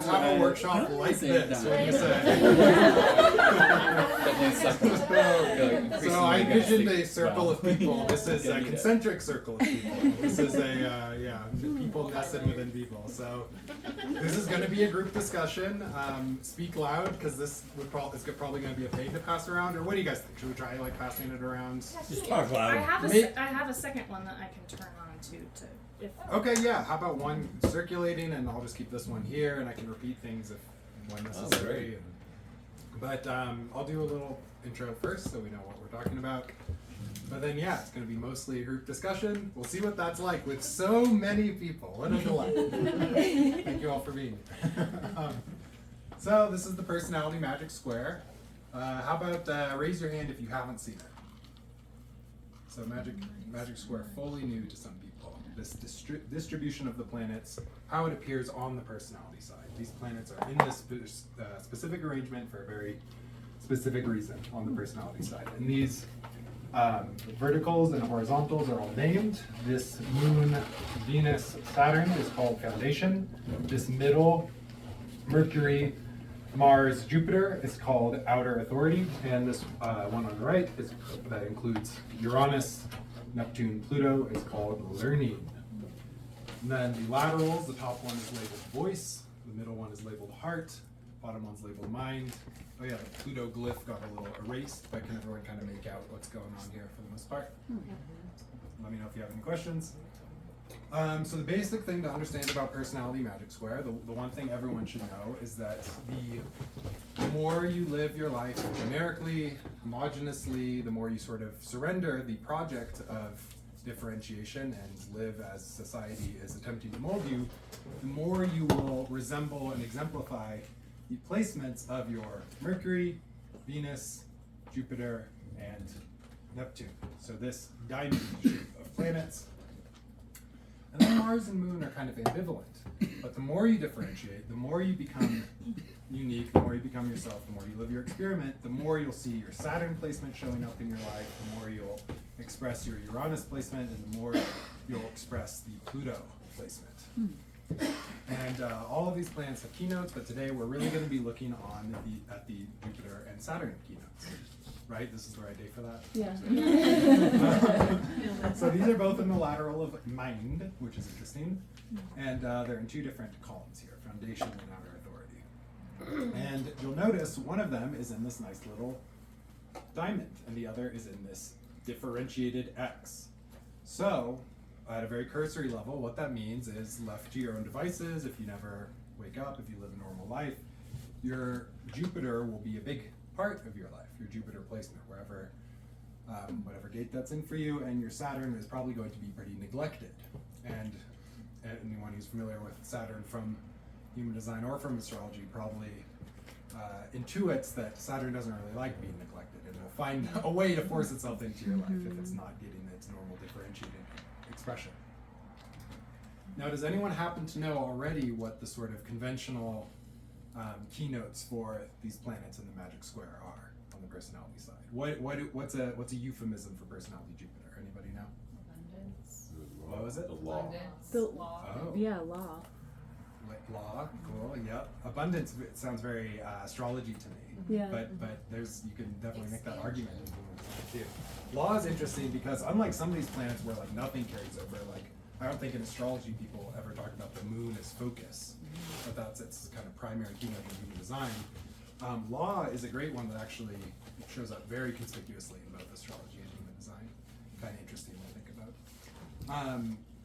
have a workshop like this. What do you say? So I envisioned a circle of people. This is a concentric circle of people. This is a people nested within people. So this is going to be a group discussion. Speak loud because this is probably going to be a thing to pass around. Or what do you guys think? Should we try like passing it around? Just talk loud. I have a second one that I can turn on to. Okay, yeah. How about one circulating, and I'll just keep this one here, and I can repeat things when necessary. But I'll do a little intro first, so we know what we're talking about. But then, yeah, it's going to be mostly a group discussion. We'll see what that's like with so many people. What a delight! Thank you all for being here. So this is the Personality Magic Square. How about raise your hand if you haven't seen it? So Magic Square, fully new to some people. This distribution of the planets, how it appears on the personality side. These planets are in this specific arrangement for a very specific reason on the personality side. And these verticals and horizontals are all named. This Moon, Venus, Saturn is called Foundation. This middle, Mercury, Mars, Jupiter is called Outer Authority. And this one on the right that includes Uranus, Neptune, Pluto is called Learning. And then the laterals, the top one is labeled Voice, the middle one is labeled Heart, bottom one's labeled Mind. Oh yeah, the Pluto glyph got a little erased, but can everyone kind of make out what's going on here for the most part? Let me know if you have any questions. So the basic thing to understand about Personality Magic Square, the one thing everyone should know is that the more you live your life generically, homogenously, the more you sort of surrender the project of differentiation and live as society is attempting to mold you, the more you will resemble and exemplify the placements of your Mercury, Venus, Jupiter, and Neptune. So this diamond shape of planets. And then Mars and Moon are kind of ambivalent. But the more you differentiate, the more you become unique, the more you become yourself, the more you live your experiment, the more you'll see your Saturn placement showing up in your life, the more you'll express your Uranus placement, and the more you'll express the Pluto placement. And all of these planets have keynotes, but today we're really going to be looking at the Jupiter and Saturn keynotes. Right? This is the right day for that? Yeah. So these are both in the lateral of Mind, which is interesting. And they're in two different columns here, Foundation and Outer Authority. And you'll notice one of them is in this nice little diamond, and the other is in this differentiated X. So, at a very cursory level, what that means is left to your own devices, if you never wake up, if you live a normal life, your Jupiter will be a big part of your life, your Jupiter placement, wherever, whatever gate that's in for you, and your Saturn is probably going to be pretty neglected. And anyone who's familiar with Saturn from human design or from astrology probably intuits that Saturn doesn't really like being neglected, and will find a way to force itself into your life if it's not getting its normal differentiated expression. Now, does anyone happen to know already what the sort of conventional keynotes for these planets in the Magic Square are on the personality side? What's a euphemism for personality Jupiter? Anybody know? Abundance. What was it? The law. Law. Oh. Yeah, law. Law, cool, yep. Abundance, it sounds very astrology to me. Yeah. But you can definitely make that argument too. Law is interesting because unlike some of these planets where like nothing carries over, like I don't think in astrology people ever talk about the moon as focus, but that's its kind of primary keynote in human design. Law is a great one that actually shows up very conspicuously in both astrology and human design. Kind of interesting to think about.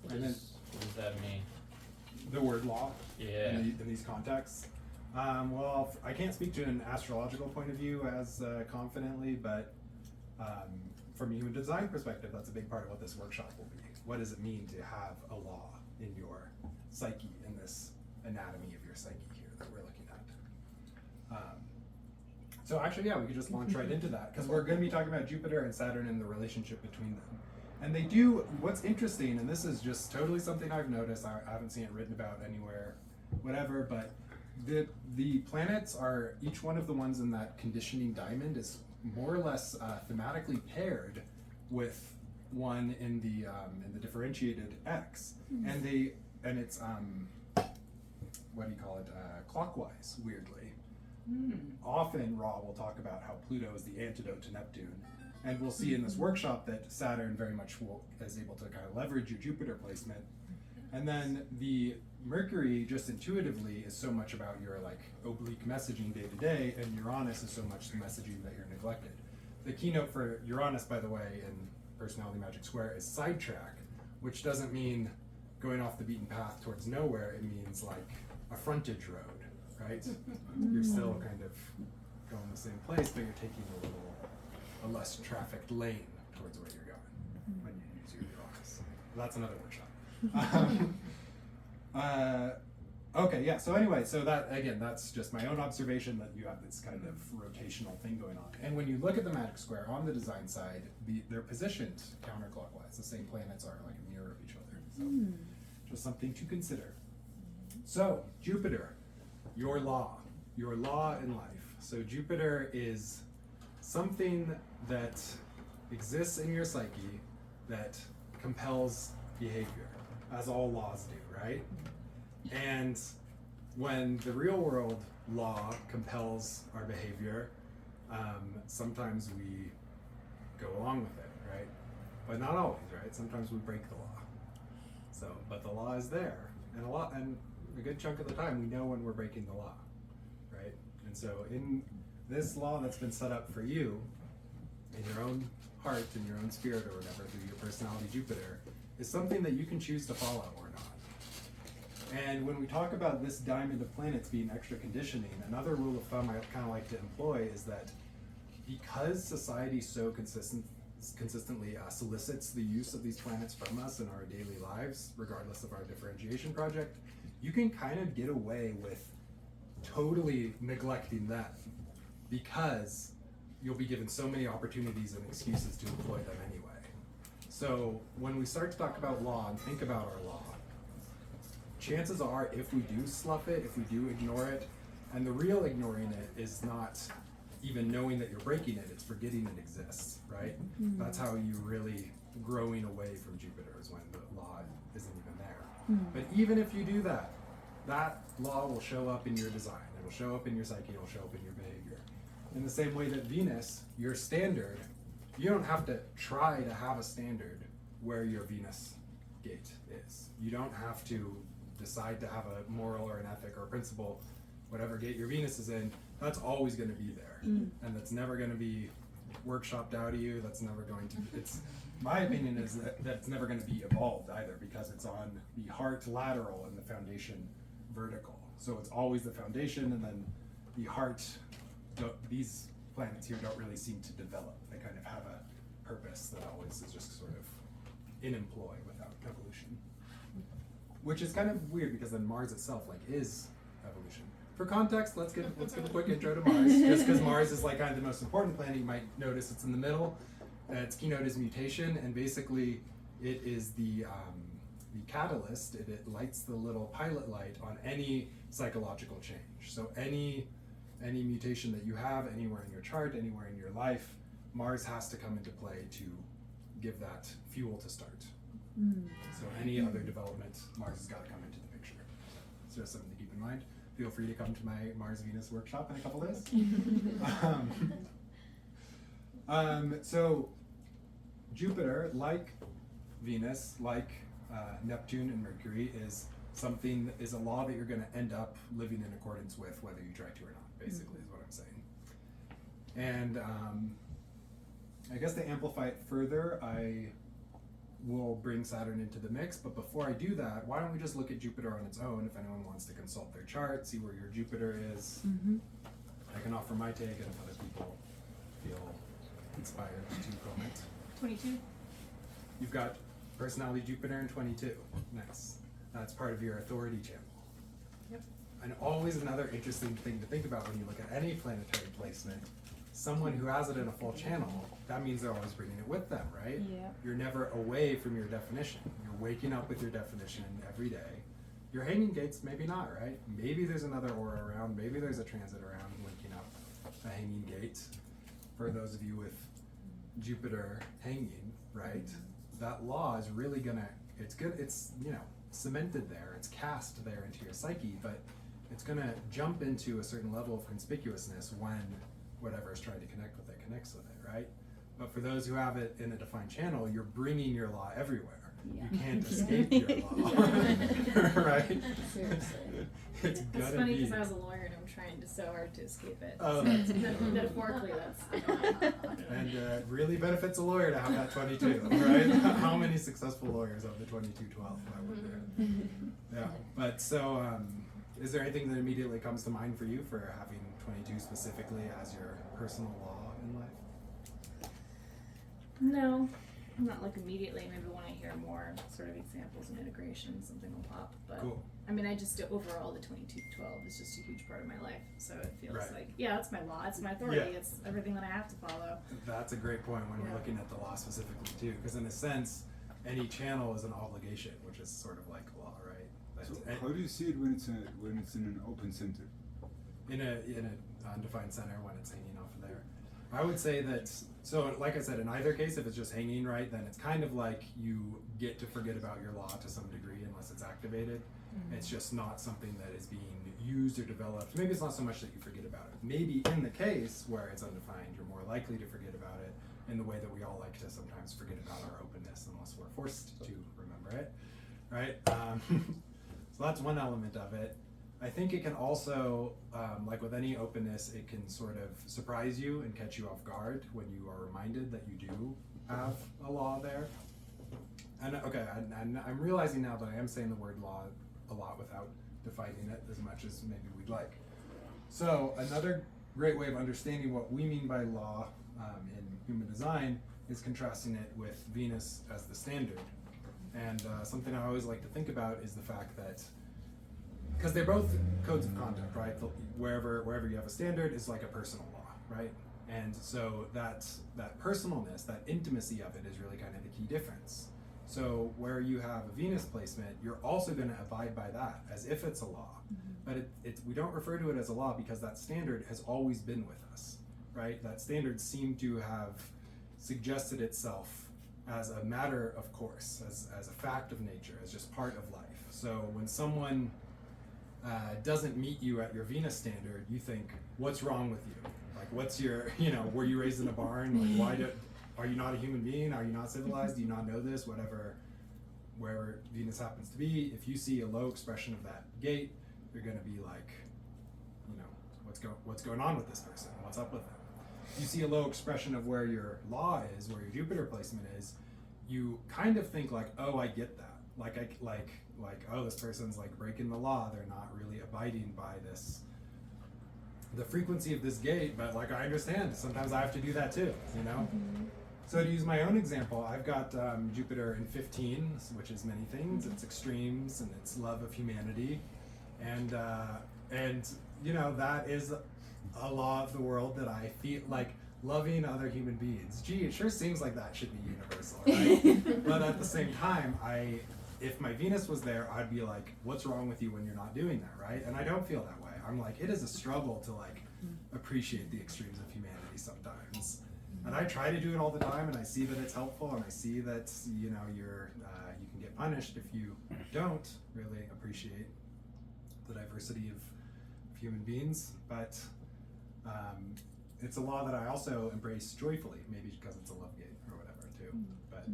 What does that mean? The word law in these contexts. Well, I can't speak to an astrological point of view as confidently, but from a human design perspective, that's a big part of what this workshop will be. What does it mean to have a law in your psyche, in this anatomy of your psyche here that we're looking at? So actually, yeah, we could just launch right into that, because we're going to be talking about Jupiter and Saturn and the relationship between them. And they do, what's interesting, and this is just totally something I've noticed, I haven't seen it written about anywhere, whatever, but the planets are, each one of the ones in that conditioning diamond is more or less thematically paired with one in the differentiated X, and it's what do you call it, clockwise, weirdly. Often Ra will talk about how Pluto is the antidote to Neptune. And we'll see in this workshop that Saturn very much is able to kind of leverage your Jupiter placement. And then the Mercury, just intuitively, is so much about your like oblique messaging day to day, and Uranus is so much the messaging that you're neglected. The keynote for Uranus, by the way, in Personality Magic Square is sidetrack, which doesn't mean going off the beaten path towards nowhere. It means like a frontage road, right? You're still kind of going the same place, but you're taking a less trafficked lane towards where you're going when you use your Uranus. That's another workshop. Okay, yeah, so anyway, so that, again, that's just my own observation that you have this kind of rotational thing going on. And when you look at the magic square on the design side, they're positioned counterclockwise. The same planets are like a mirror of each other. So just something to consider. So, Jupiter, your law in life. So Jupiter is something that exists in your psyche that compels behavior, as all laws do, right? And when the real world law compels our behavior, sometimes we go along with it, right? But not always, right? Sometimes we break the law. So, but the law is there, and a good chunk of the time we know when we're breaking the law, right? And so in this law that's been set up for you, in your own heart, in your own spirit or whatever, through your personality Jupiter, is something that you can choose to follow or not. And when we talk about this diamond of planets being extra conditioning, another rule of thumb I kind of like to employ is that because society so consistently solicits the use of these planets from us in our daily lives, regardless of our differentiation project, you can kind of get away with totally neglecting them because you'll be given so many opportunities and excuses to employ them anyway. So when we start to talk about law and think about our law, chances are if we do slough it, if we do ignore it, and the real ignoring it is not even knowing that you're breaking it, it's forgetting it exists, right? That's how you really growing away from Jupiter, is when the law isn't even there. But even if you do that, that law will show up in your design, it'll show up in your psyche, it'll show up in your behavior. In the same way that Venus, your standard, you don't have to try to have a standard where your Venus gate is. You don't have to decide to have a moral or an ethic or a principle, whatever gate your Venus is in, that's always going to be there. And that's never going to be workshopped out of you. That's never going to, it's, my opinion is that it's never going to be evolved either, because it's on the heart lateral and the foundation vertical. So it's always the foundation, and then the heart, these planets here don't really seem to develop. They kind of have a purpose that always is just sort of in employ without evolution. Which is kind of weird, because then Mars itself like is evolution. For context, let's give a quick intro to Mars. Just because Mars is like kind of the most important planet, you might notice it's in the middle. Its keynote is mutation, and basically it is the catalyst. It lights the little pilot light on any psychological change. So any mutation that you have anywhere in your chart, anywhere in your life, Mars has to come into play to give that fuel to start. So any other development, Mars has got to come into the picture. So just something to keep in mind. Feel free to come to my Mars-Venus workshop in a couple days. So Jupiter, like Venus, like Neptune and Mercury, is a law that you're going to end up living in accordance with, whether you try to or not, basically, is what I'm saying. And I guess to amplify it further, I will bring Saturn into the mix, but before I do that, why don't we just look at Jupiter on its own if anyone wants to consult their chart, see where your Jupiter is. I can offer my take, and if other people feel inspired to comment. 22. You've got personality Jupiter in 22. Nice. That's part of your authority channel. Yep. And always another interesting thing to think about when you look at any planetary placement, someone who has it in a full channel, that means they're always bringing it with them, right? Yeah. You're never away from your definition. You're waking up with your definition every day. Your hanging gates, maybe not, right? Maybe there's another aura around, maybe there's a transit around waking up a hanging gate. For those of you with Jupiter hanging, right? That law is really it's cemented there, it's cast there into your psyche, but it's going to jump into a certain level of conspicuousness when whatever is trying to connect with it connects with it, right? But for those who have it in a defined channel, you're bringing your law everywhere. Yeah. You can't escape your law, right? Seriously. It's It's gotta funny be. because I was a lawyer and I'm trying so hard to escape it. Oh, So that's metaphorically, that's annoying. And it really benefits a lawyer to have that 22, right? How many successful lawyers have the 2212? I wonder. Yeah, but so is there anything that immediately comes to mind for you for having 22 specifically as your personal law in life? No, not like immediately. Maybe when I hear more sort of examples and integration, something will pop. But Cool. I mean, I just overall the 2212 is just a huge part of my life. So it feels Right. like that's my law, it's my authority, Yeah. it's everything that I have to follow. That's a great point when we're Yeah. looking at the law specifically too, because in a sense, any channel is an obligation, which is sort of like law, right? But So how do you see it when it's in an open center? in a undefined center when it's hanging off of there. I would say that, so like I said, in either case, if it's just hanging right, then it's kind of like you get to forget about your law to some degree unless it's activated. It's just not something that is being used or developed. Maybe it's not so much that you forget about it. Maybe in the case where it's undefined, you're more likely to forget about it in the way that we all like to sometimes forget about our openness unless we're forced to remember it, right? So that's one element of it. I think it can also, like with any openness, it can sort of surprise you and catch you off guard when you are reminded that you do have a law there. And okay, and I'm realizing now that I am saying the word law a lot without defining it as much as maybe we'd like. So another great way of understanding what we mean by law in human design is contrasting it with Venus as the standard. And something I always like to think about is the fact that, because they're both codes of conduct, right? Wherever you have a standard is like a personal law, right? And so that personalness, that intimacy of it is really kind of the key difference. So where you have a Venus placement, you're also going to abide by that as if it's a law. But we don't refer to it as a law because that standard has always been with us, right? That standard seemed to have suggested itself as a matter of course, as a fact of nature, as just part of life. So when someone doesn't meet you at your Venus standard, you think, what's wrong with you? Like, what's your, were you raised in a barn? Like, are you not a human being? Are you not civilized? Do you not know this? Whatever, wherever Venus happens to be, if you see a low expression of that gate, you're going to be like, what's going on with this person? What's up with them? If you see a low expression of where your law is, where your Jupiter placement is, you kind of think like, oh, I get that. Like, oh, this person's like breaking the law. They're not really abiding by the frequency of this gate, but like I understand, sometimes I have to do that too, So to use my own example, I've got Jupiter in 15, which is many things. It's extremes and it's love of humanity, and that is a law of the world that I feel like loving other human beings. Gee, it sure seems like that should be universal, right? But at the same time, if my Venus was there, I'd be like, what's wrong with you when you're not doing that, right? And I don't feel that way. I'm like, it is a struggle to like appreciate the extremes of humanity sometimes. And I try to do it all the time, and I see that it's helpful, and I see that you can get punished if you don't really appreciate the diversity of human beings. But it's a law that I also embrace joyfully, maybe because it's a love gate or whatever too. But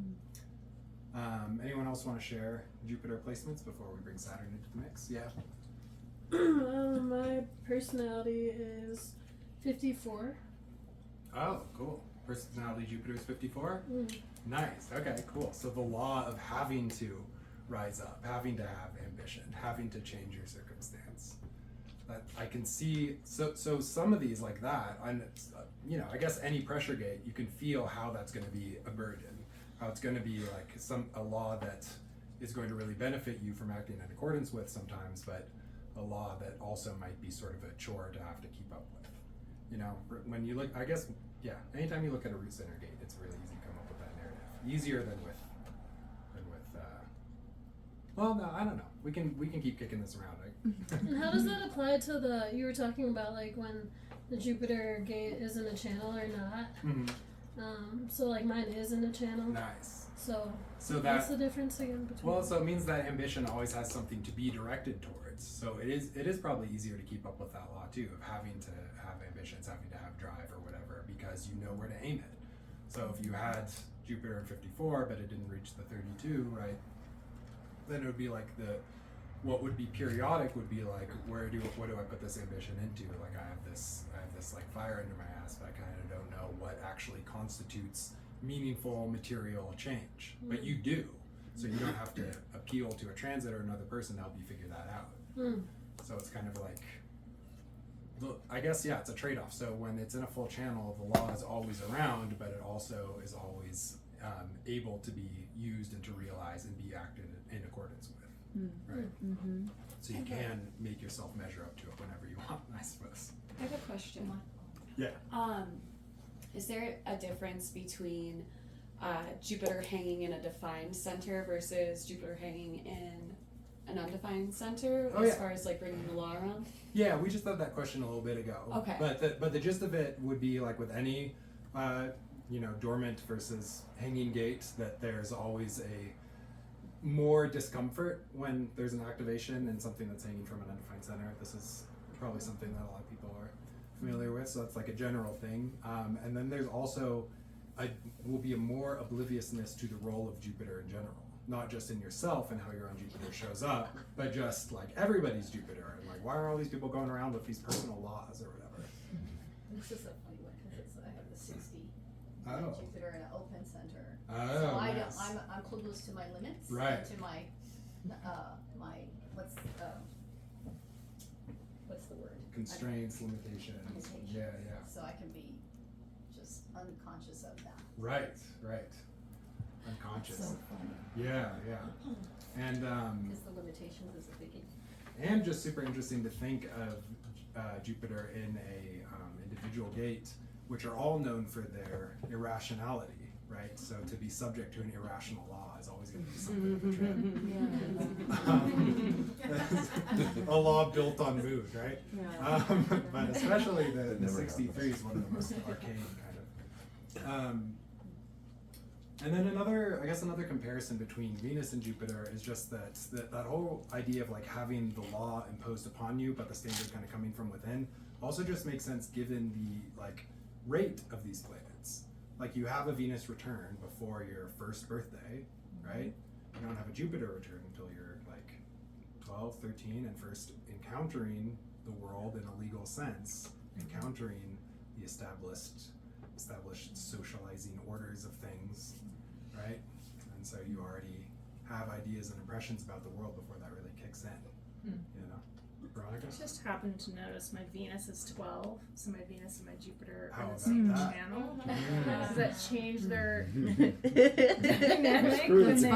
anyone else want to share Jupiter placements before we bring Saturn into the mix? Yeah. My personality is 54. Oh, cool. Personality Jupiter is 54? Nice. Okay, cool. So the law of having to rise up, having to have ambition, having to change your circumstance. That I can see. So some of these like that, I guess any pressure gate, you can feel how that's going to be a burden, how it's going to be like a law that is going to really benefit you from acting in accordance with sometimes, but a law that also might be sort of a chore to have to keep up with. When you look, I guess, anytime you look at a root center gate, it's really easy to come up with that narrative. Easier than with well, no, I don't know. We can keep kicking this around, right? And how does that apply to you were talking about like when the Jupiter gate is in a channel or not? Mm-hmm. So like mine is in a channel. Nice. So So what's that the difference again between? well, so it means that ambition always has something to be directed towards. So it is probably easier to keep up with that law too, of having to have ambitions, having to have drive or whatever, because you know where to aim it. So if you had Jupiter in 54, but it didn't reach the 32, right? Then it would be like what would be periodic would be like, what do I put this ambition into? Like I have this like fire under my ass, but I kind of don't know what actually constitutes meaningful material change. But you do, so you don't have to appeal to a transit or another person to help you figure that out. So it's kind of like, I guess, yeah, it's a trade-off. So when it's in a full channel, the law is always around, but it also is always able to be used and to realize and be acted in accordance with, right? Mm-hmm. So you can make yourself measure up to it whenever you want, I suppose. I have a question. Yeah. Is there a difference between Jupiter hanging in a defined center versus Jupiter hanging in an undefined center Oh, as yeah. far as like bringing the law around? Yeah, we just had that question a little bit ago. Okay. But the gist of it would be like with any, dormant versus hanging gate, that there's always a more discomfort when there's an activation and something that's hanging from an undefined center. This is probably something that a lot of people are familiar with, so that's like a general thing. And then there's also will be a more obliviousness to the role of Jupiter in general. Not just in yourself and how your own Jupiter shows up, but just like everybody's Jupiter, and like why are all these people going around with these personal laws or whatever? This is a funny one because I have the 60 Oh. Jupiter in an open center. Oh, So I nice. don't, I'm clueless to my limits. Right. And to my, what's the word? Constraints, limitations. Limitations. Yeah. So I can be just unconscious of that. Right. Unconscious. So funny. Yeah. And Because the limitations is a biggie. and just super interesting to think of Jupiter in a individual gate, which are all known for their irrationality, right? So to be subject to an irrational law is always going to be something of a trip. A law built on mood, right? But especially the 63 is one of the most arcane kind of. And then another comparison between Venus and Jupiter is just that whole idea of like having the law imposed upon you, but the standard kind of coming from within, also just makes sense given the like rate of these planets. Like you have a Venus return before your first birthday, right? You don't have a Jupiter return until you're like 12, 13, and first encountering the world in a legal sense, encountering the established socializing orders of things, right? And so you already have ideas and impressions about the world before that really kicks in, you know? Veronica? I just happened to notice my Venus is 12, so my Venus and my Jupiter How are the about same that? channel. Yeah. Does that change their That's dynamic true, when it's they?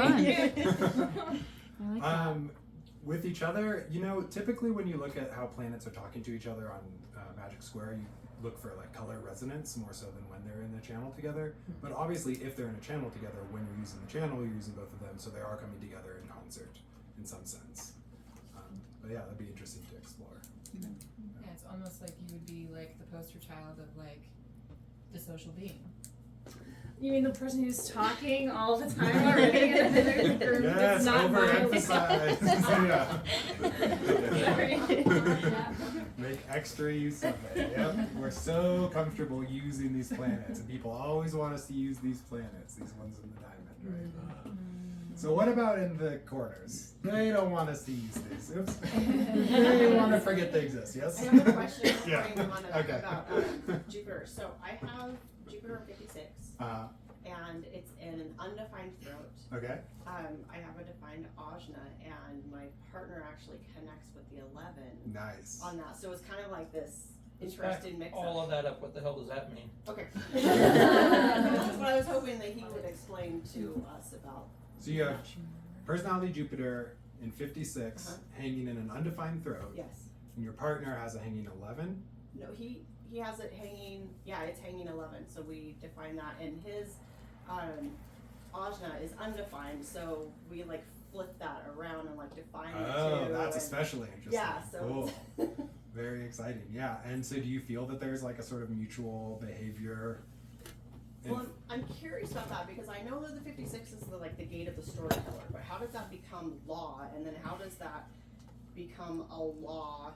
With each other, typically when you look at how planets are talking to each other on Magic Square, you look for like color resonance more so than when they're in the channel together. But obviously, if they're in a channel together, when you're using the channel, you're using both of them, so they are coming together in concert in some sense. But yeah, that'd be interesting to explore. Yeah, it's almost like you would be like the poster child of like the social being. You mean the person who's talking all the time already in another group that's Yes, not overemphasize. Yeah. Make extra use of it. Yep. We're so comfortable using these planets, and people always want us to use these planets, these ones in the diamond, right? So what about in the corners? They don't want us to use these. Oops. They want to forget they exist, yes? I have a question for Yeah. you on Okay. about Jupiter. So I have Jupiter 56, and it's in an undefined throat. Okay. I have a defined ajna, and my partner actually connects with the 11 Nice. on that. So it's kind of like this Back interesting mix all up. of that up. What the hell does that mean? Okay. That's what I was hoping that he would explain to us about. So you have personality Jupiter in 56 hanging in an undefined throat, Yes. and your partner has a hanging 11. No, he has it hanging. Yeah, it's hanging 11. So we define that, and his ajna is undefined. So we like flip that around and like define it Oh, too. that's and- especially interesting. Yeah. So. Cool. Very exciting. Yeah. And so do you feel that there's like a sort of mutual behavior Well, I'm curious about that because I know that the 56 is the gate of the storyteller, but how does that become law? And then how does that become a law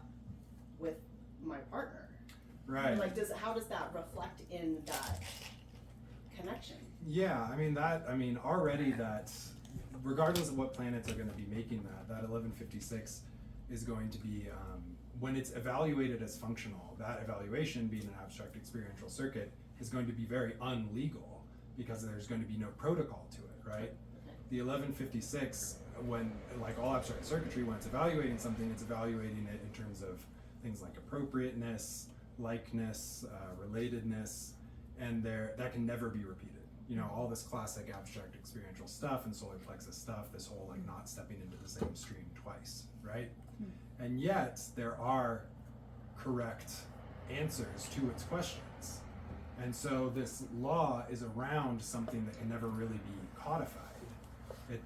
with my partner? Right. Like, how does that reflect in that connection? Yeah, already that's, regardless of what planets are going to be making that 1156 is going to be, when it's evaluated as functional, that evaluation being an abstract experiential circuit is going to be very unlegal because there's going to be no protocol to it, right? The 1156, when, like all abstract circuitry, when it's evaluating something, it's evaluating it in terms of things like appropriateness, likeness, relatedness, and that can never be repeated. You know, all this classic abstract experiential stuff and solar plexus stuff, this whole like not stepping into the same stream twice, right? And yet there are correct answers to its questions. And so this law is around something that can never really be codified.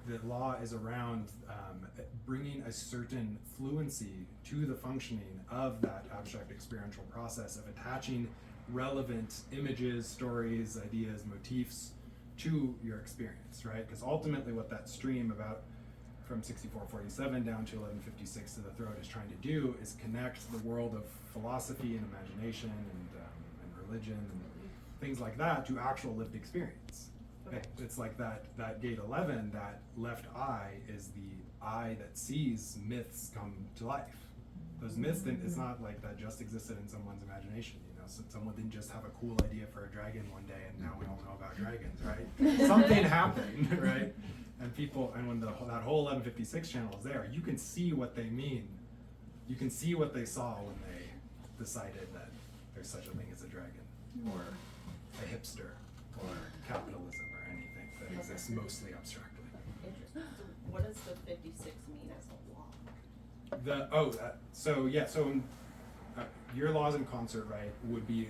The law is around bringing a certain fluency to the functioning of that abstract experiential process of attaching relevant images, stories, ideas, motifs to your experience, right? Because ultimately what that stream about from 6447 down to 1156 to the throat is trying to do is connect the world of philosophy and imagination and religion and things like that to actual lived experience. Okay. It's like that gate 11, that left eye is the eye that sees myths come to life. Those myths, it's not like that just existed in someone's imagination, you know, so someone didn't just have a cool idea for a dragon one day and now we all know about dragons, right? Something happened, right? And when that whole 1156 channel is there, you can see what they mean. You can see what they saw when they decided that there's such a thing as a dragon, or a hipster, or capitalism, or anything that exists mostly abstractly. Interesting. So what does the 56 mean as a law? Your laws in concert, right, would be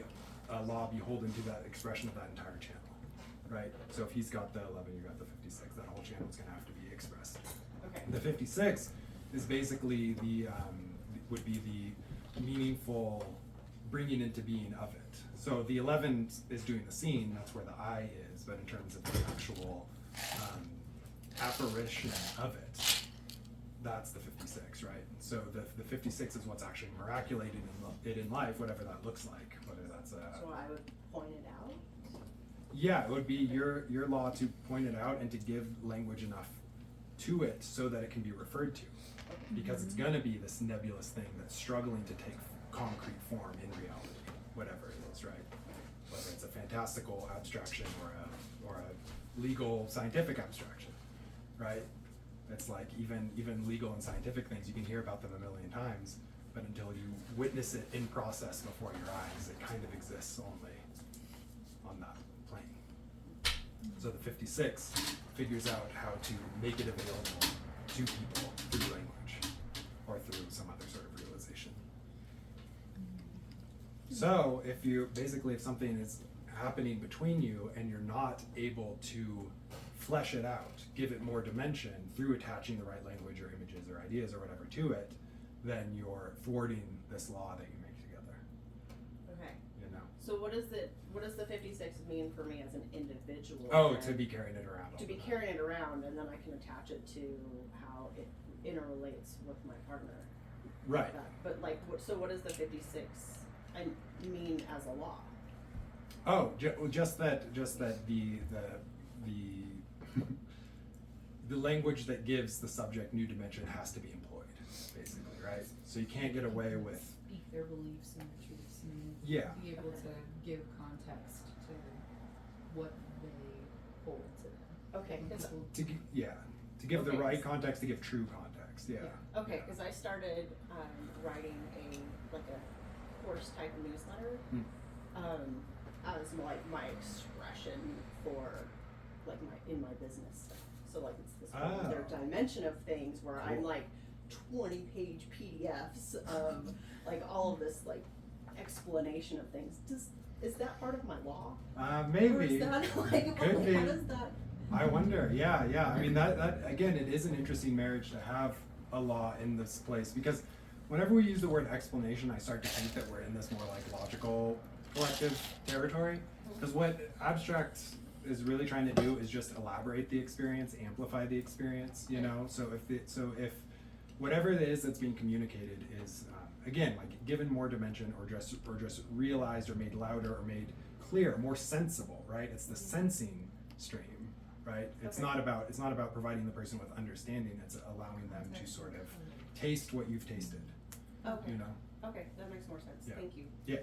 a law beholden to that expression of that entire channel, right? So if he's got the 11, you got the 56, that whole channel is going to have to be expressed. Okay. The 56 is basically would be the meaningful bringing into being of it. So the 11 is doing the scene, that's where the I is, but in terms of the actual apparition of it, that's the 56, right? So the 56 is what's actually miraculated in life, whatever that looks like, whether that's a... So I would point it out? Yeah, it would be your law to point it out and to give language enough to it so that it can be referred to. Because it's gonna be this nebulous thing that's struggling to take concrete form in reality, whatever it is, right? Whether it's a fantastical abstraction or a legal scientific abstraction, right? It's like even legal and scientific things, you can hear about them a million times, but until you witness it in process before your eyes, it kind of exists only on that plane. So the 56 figures out how to make it available to people through language or through some other sort of realization. So if something is happening between you and you're not able to flesh it out, give it more dimension through attaching the right language or images or ideas or whatever to it, then you're thwarting this law that you make together. Okay. You know. So what does the 56 mean for me as an individual? Oh, then? to be carrying it around. all To be the time. carrying it around, and then I can attach it to how it interrelates with my partner. Right. But so what does the 56 mean as a law? Oh, just that the the language that gives the subject new dimension has to be employed, basically, right? So you can't get away with Speak their beliefs and their truths and Yeah. be able to give context to what they hold to them. Okay. to give the Okay. right context, to give true context. Yeah. Okay, because I started writing a course type of newsletter as my expression for in my business stuff. So it's this whole other dimension of things where I'm 20-page PDFs of all of this explanation of things. Is that part of my law? Maybe. Or is that Could be. how does that? I wonder. Yeah. I mean, that again, it is an interesting marriage to have a law in this place, because whenever we use the word explanation, I start to think that we're in this more logical collective territory, Because what abstract is really trying to do is just elaborate the experience, amplify the experience, you know? So if whatever it is that's being communicated is, again, like given more dimension or just realized or made louder or made clear, more sensible, right? It's the sensing stream, right? It's not about providing the person with understanding, it's allowing them to sort of taste what you've tasted, Okay. you know? Okay, that makes more sense. Yeah. Thank you. Yeah.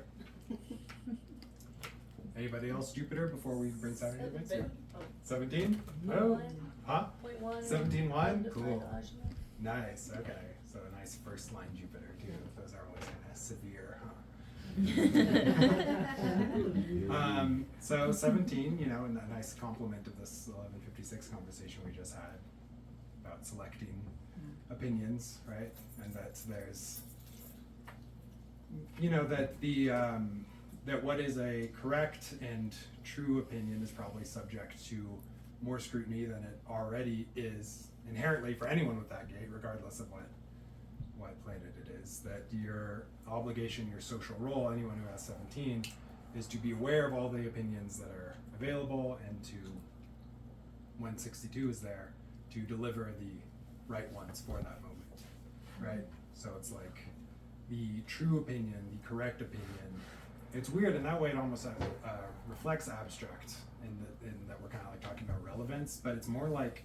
Anybody else Jupiter before we bring Saturn into the mix? But- oh, 17? Point Oh, one. huh? 0.1. 17.1? undefined Cool. Ajna. Nice, okay. So a nice first line Jupiter too. Those are always kind of severe, huh? So 17, you know, and a nice complement of this 1156 conversation we just had about selecting opinions, right? And that there's, you know, that that what is a correct and true opinion is probably subject to more scrutiny than it already is inherently for anyone with that gate, regardless of what planet it is. That your obligation, your social role, anyone who has 17, is to be aware of all the opinions that are available and to, when 62 is there, to deliver the right ones for that moment, right? So it's like the true opinion, the correct opinion. It's weird in that way. It almost reflects abstract in that we're kind of like talking about relevance, but it's more like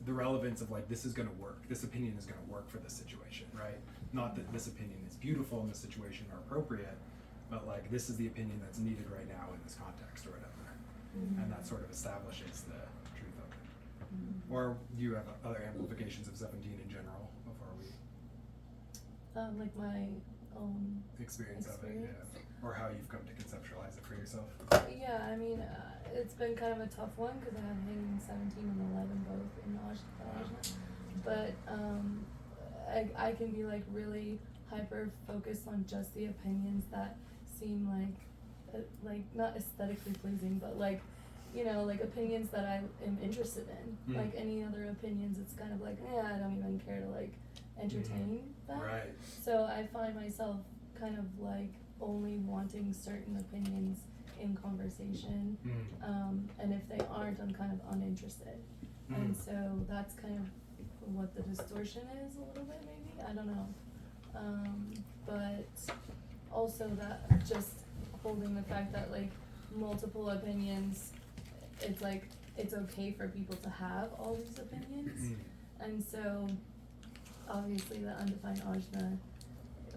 the relevance of like, this is going to work. This opinion is going to work for this situation, right? Not that this opinion is beautiful in this situation or appropriate, but like this is the opinion that's needed right now in this context or whatever, and that sort of establishes the truth of it. Or do you have other amplifications of 17 in general before we Like my own. experience of it, yeah, or how you've come to conceptualize it for yourself? Yeah, I mean, it's been kind of a tough one because I have hanging 17 and 11 both in Ajna. But I can be like really hyper focused on just the opinions that seem like not aesthetically pleasing, but like, you know, like opinions that I am interested in. Like any other opinions, it's kind of like, I don't even care to like entertain that. Right. So I find myself kind of like only wanting certain opinions in conversation, and if they aren't, I'm kind of uninterested. And so that's kind of what the distortion is a little bit, maybe, I don't know. But also that just holding the fact that like multiple opinions, it's like it's okay for people to have all these opinions. And so obviously the undefined Ajna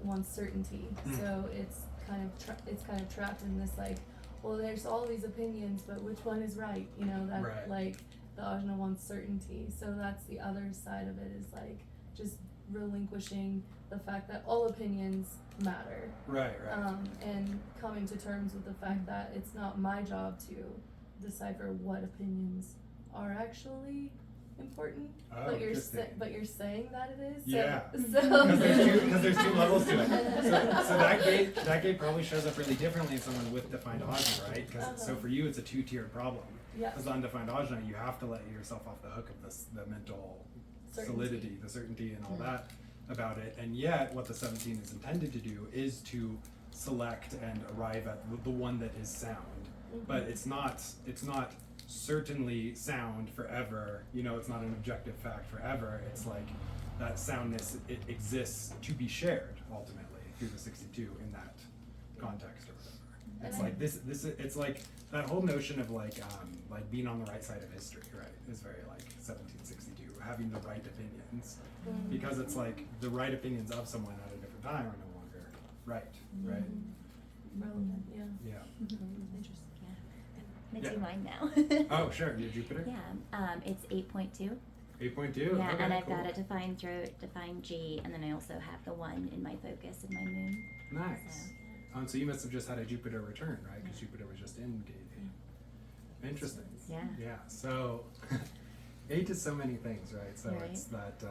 wants certainty, so it's kind of trapped in this like, well, there's all these opinions, but which one is right? You know, that Right. like the Ajna wants certainty. So that's the other side of it, is like just relinquishing the fact that all opinions matter. Right. And coming to terms with the fact that it's not my job to decipher what opinions are actually important, Oh, but you're interesting. but you're saying that it is. So, Yeah. So Because there's two levels to it. So that gate probably shows up really differently in someone with defined Ajna, right? Because so for you, it's a two-tiered problem. Yeah. As the undefined Ajna, you have to let yourself off the hook of the mental Certainty. solidity, the certainty, and all that about it. And yet, what the 17 is intended to do is to select and arrive at the one that is sound. But it's not certainly sound forever. You know, it's not an objective fact forever. It's like that soundness, it exists to be shared ultimately through the 62 in that context or whatever. It's like this it's like that whole notion of like being on the right side of history, right, is very like 1762, having the right opinions, because it's like the right opinions of someone at a different time are no longer right. relevant, yeah. Interesting. Yeah. I'm Yeah. gonna do mine now. Oh, sure. Your Jupiter? Yeah. It's 8.2. 8.2? Yeah, Okay, and I've cool. got a defined throat, defined G, and then I also have the 1 in my focus in my moon. Nice. So, So you must have just had a Jupiter return, right? Because Jupiter was just in gate 8. Interesting. yeah. Yeah. So 8 is so many things, right? So Right. it's that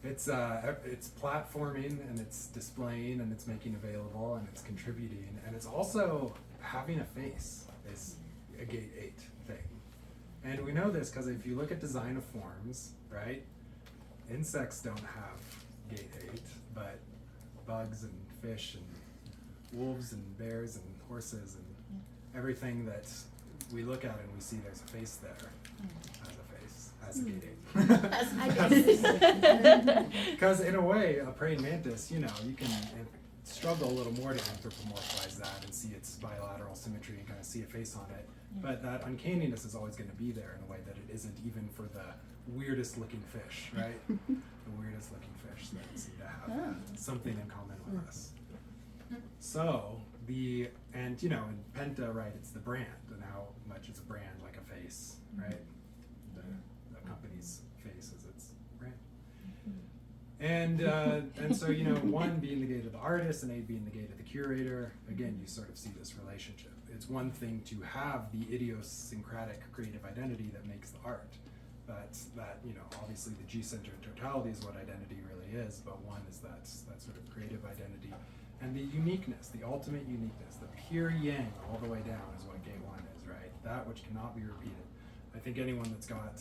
it's platforming and it's displaying and it's making available and it's contributing and it's also having a face is a gate 8 thing. And we know this because if you look at design of forms, right? Insects don't have gate 8, but bugs and fish and wolves and bears and horses and everything that we look at and we see there's a face there. As a face. As a gate ape. Because in a way, a praying mantis, you know, you can struggle a little more to anthropomorphize that and see its bilateral symmetry and kind of see a face on it. But that uncanniness is always going to be there in a way that it isn't even for the weirdest looking fish, right? The weirdest looking fish that seem to have something in common with us. So and you know, in Penta, right, it's the brand and how much is a brand like a face, right? The company's face is its brand. And so, you know, 1 being the gate of the artist and 8 being the gate of the curator, again, you sort of see this relationship. It's one thing to have the idiosyncratic creative identity that makes the art. That, you know, obviously the G-centered totality is what identity really is, but 1 is that sort of creative identity. And the uniqueness, the ultimate uniqueness, the pure yang all the way down is what gate 1 is, right? That which cannot be repeated. I think anyone that's got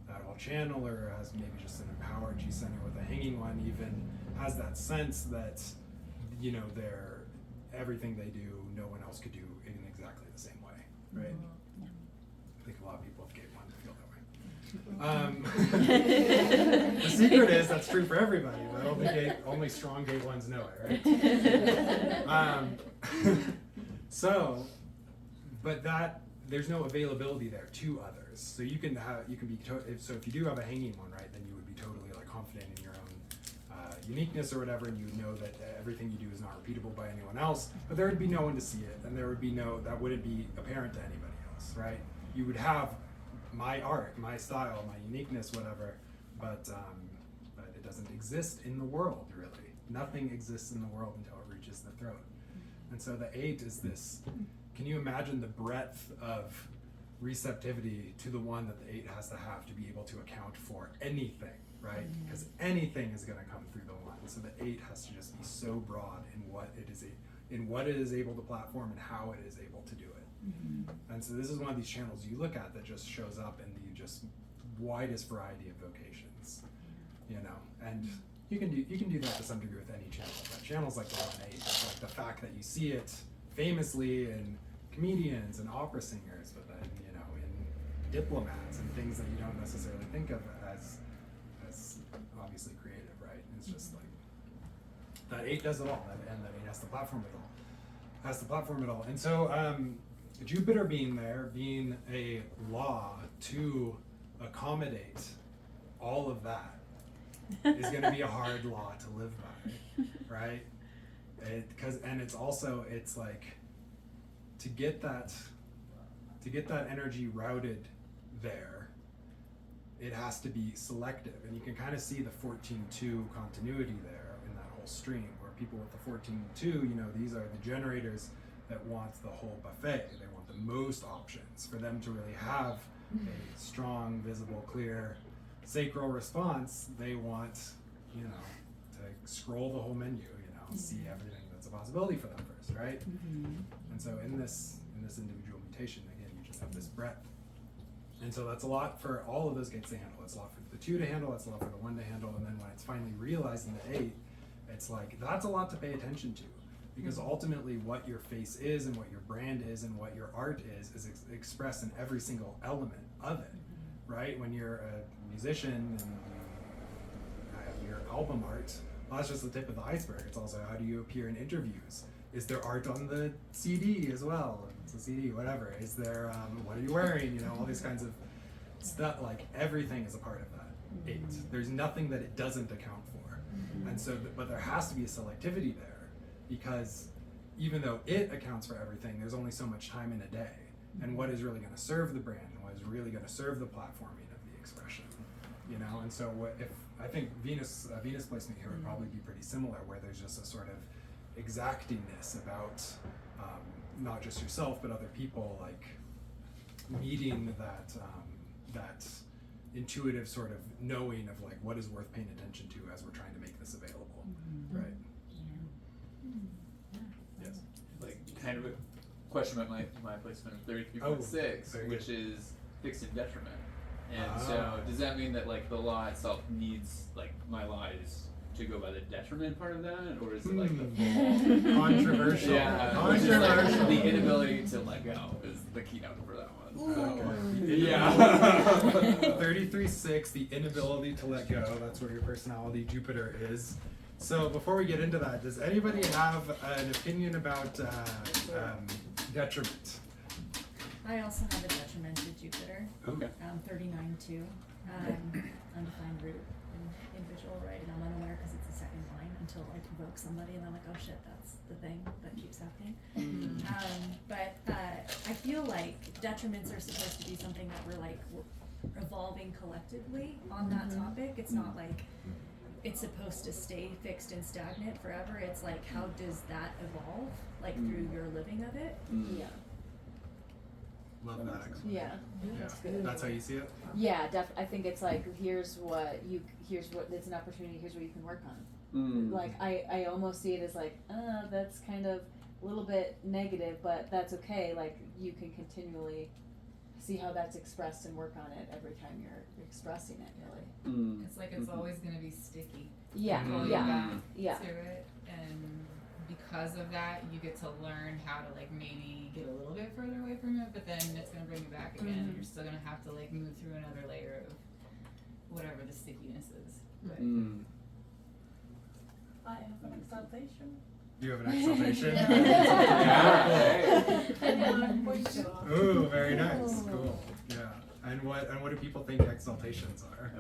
that whole channel or has maybe just an empowered G-center with a hanging one even has that sense that, you know, everything they do, no one else could do in exactly the same way, right? I think a lot of people with gate 1 feel that way. The secret is that's true for everybody, but only strong gate 1s know it, right? But there's no availability there to others. So you can be so if you do have a hanging one, right, then you would be totally like confident in your own uniqueness or whatever, and you would know that everything you do is not repeatable by anyone else. But there would be no one to see it, and there would be that wouldn't be apparent to anybody else, right? You would have my art, my style, my uniqueness, whatever, but it doesn't exist in the world really. Nothing exists in the world until it reaches the throat. And so the 8 is this. Can you imagine the breadth of receptivity to the 1 that the 8 has to have to be able to account for anything, right? Because anything is going to come through the 1. So the 8 has to just be so broad in what it is able to platform and how it is able to do it. And so this is one of these channels you look at that just shows up in the just widest variety of vocations, you know. And you can do that to some degree with any channel. But channels like the 1/8, it's like the fact that you see it famously in comedians and opera singers, but then, you know, in diplomats and things that you don't necessarily think of as obviously creative, right? It's just like that 8 does it all, and that 8 has to platform it all. And so Jupiter being there, being a law to accommodate all of that is going to be a hard law to live by, right? It's like to get that energy routed there, it has to be selective, and you can kind of see the 14-2 continuity there in that whole stream, where people with the 14-2, you know, these are the generators that want the whole buffet. They want the most options. For them to really have a strong, visible, clear sacral response, they want, you know, to scroll the whole menu, you know, see everything that's a possibility for them first, right? And so in this individual mutation, again, you just have this breadth. And so that's a lot for all of those gates to handle. It's a lot for the 2 to handle, it's a lot for the 1 to handle, and then when it's finally realized in the 8, it's like, that's a lot to pay attention to. Because ultimately what your face is and what your brand is and what your art is expressed in every single element of it, right? When you're a musician and you have your album art, well, that's just the tip of the iceberg. It's also how do you appear in interviews? Is there art on the CD as well? It's a CD, whatever. Is there, what are you wearing? You know, all these kinds of stuff, like everything is a part of that 8. There's nothing that it doesn't account for. And so, but there has to be a selectivity there. Because even though it accounts for everything, there's only so much time in a day. And what is really going to serve the brand and what is really going to serve the platforming of the expression, you know? And so I think Venus placement here would probably be pretty similar, where there's just a sort of exactingness about not just yourself, but other people, like meeting that intuitive sort of knowing of like what is worth paying attention to as we're trying to make this available, right? Yes. Like kind of a question about my placement of 33.6, which is fixed in detriment. And so does that mean that like the law itself needs, like my law is to go by the detriment part of that, or is it like the full? Controversial. Yeah, which is like Controversial. the inability to let go is the keynote for that one. So, Okay. yeah. 33.6, the inability to let go. That's where your personality Jupiter is. So before we get into that, does anybody have an opinion about detriment? I also have a detriment to Jupiter. Okay. 39 too. Undefined root in individual, right? And I'm unaware because it's the second line until I provoke somebody and I'm like, oh shit, that's the thing that keeps happening. But I feel like detriments are supposed to be something that we're like evolving collectively on that topic. It's not like it's supposed to stay fixed and stagnant forever. It's like, how does that evolve, like through your living of it? Yeah. Love that explanation. Yeah. Yeah. That's how you see it? Yeah, I think it's like here's what it's an opportunity, here's what you can work on. Like I almost see it as like, that's kind of a little bit negative, but that's okay. Like you can continually see how that's expressed and work on it every time you're expressing it, really. It's like it's always gonna be sticky. Yeah, Going yeah, back yeah. to it, and because of that, you get to learn how to like maybe get a little bit further away from it, but then it's gonna bring you back again, and you're still gonna have to like move through another layer of whatever the stickiness is. But I have an exaltation. You have an exaltation? Yeah. Ooh, very nice. Cool. Yeah. And what do people think exaltations are?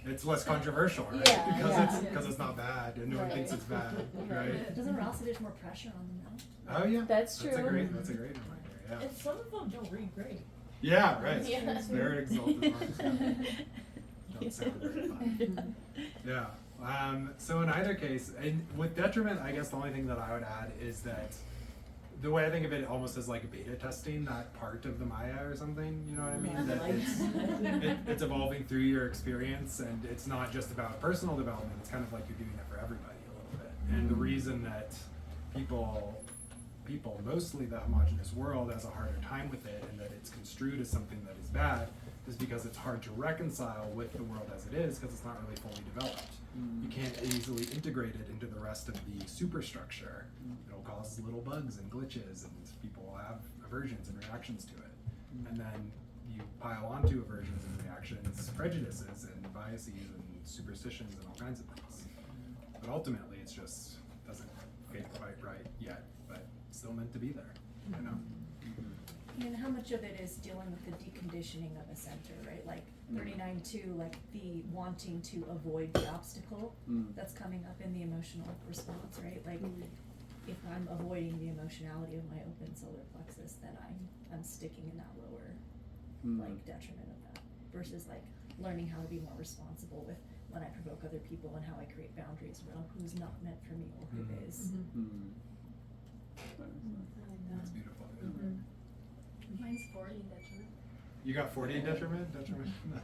It's less controversial, right? Yeah, because it's not bad and no one thinks it's bad, right? Doesn't Rossi, there's more pressure on them now? Oh yeah. That's true. That's a great reminder, yeah. And some of them don't read great. Yeah, right. Yeah. They're exalted ones. Don't sound very fun. Yeah. So in either case, and with detriment, I guess the only thing that I would add is that the way I think of it almost as like beta testing that part of the Maya or something, you know what I mean? That it's evolving through your experience, and it's not just about personal development, it's kind of like you're doing it for everybody a little bit. And the reason that people, mostly the homogenous world, has a harder time with it and that it's construed as something that is bad is because it's hard to reconcile with the world as it is because it's not really fully developed. You can't easily integrate it into the rest of the superstructure. It'll cause little bugs and glitches, and people will have aversions and reactions to it. And then you pile onto aversions and reactions, prejudices and biases and superstitions and all kinds of things. But ultimately, it's just doesn't fit quite right yet, but still meant to be there, you know? And how much of it is dealing with the deconditioning of a center, right? Like 39.2, like the wanting to avoid the obstacle that's coming up in the emotional response, right? Like if I'm avoiding the emotionality of my open solar plexus, then I'm sticking in that lower like detriment of that. Versus like learning how to be more responsible with when I provoke other people and how I create boundaries around who's not meant for me or who is. That's beautiful. Mine's 40 detriment. You got 40 in detriment?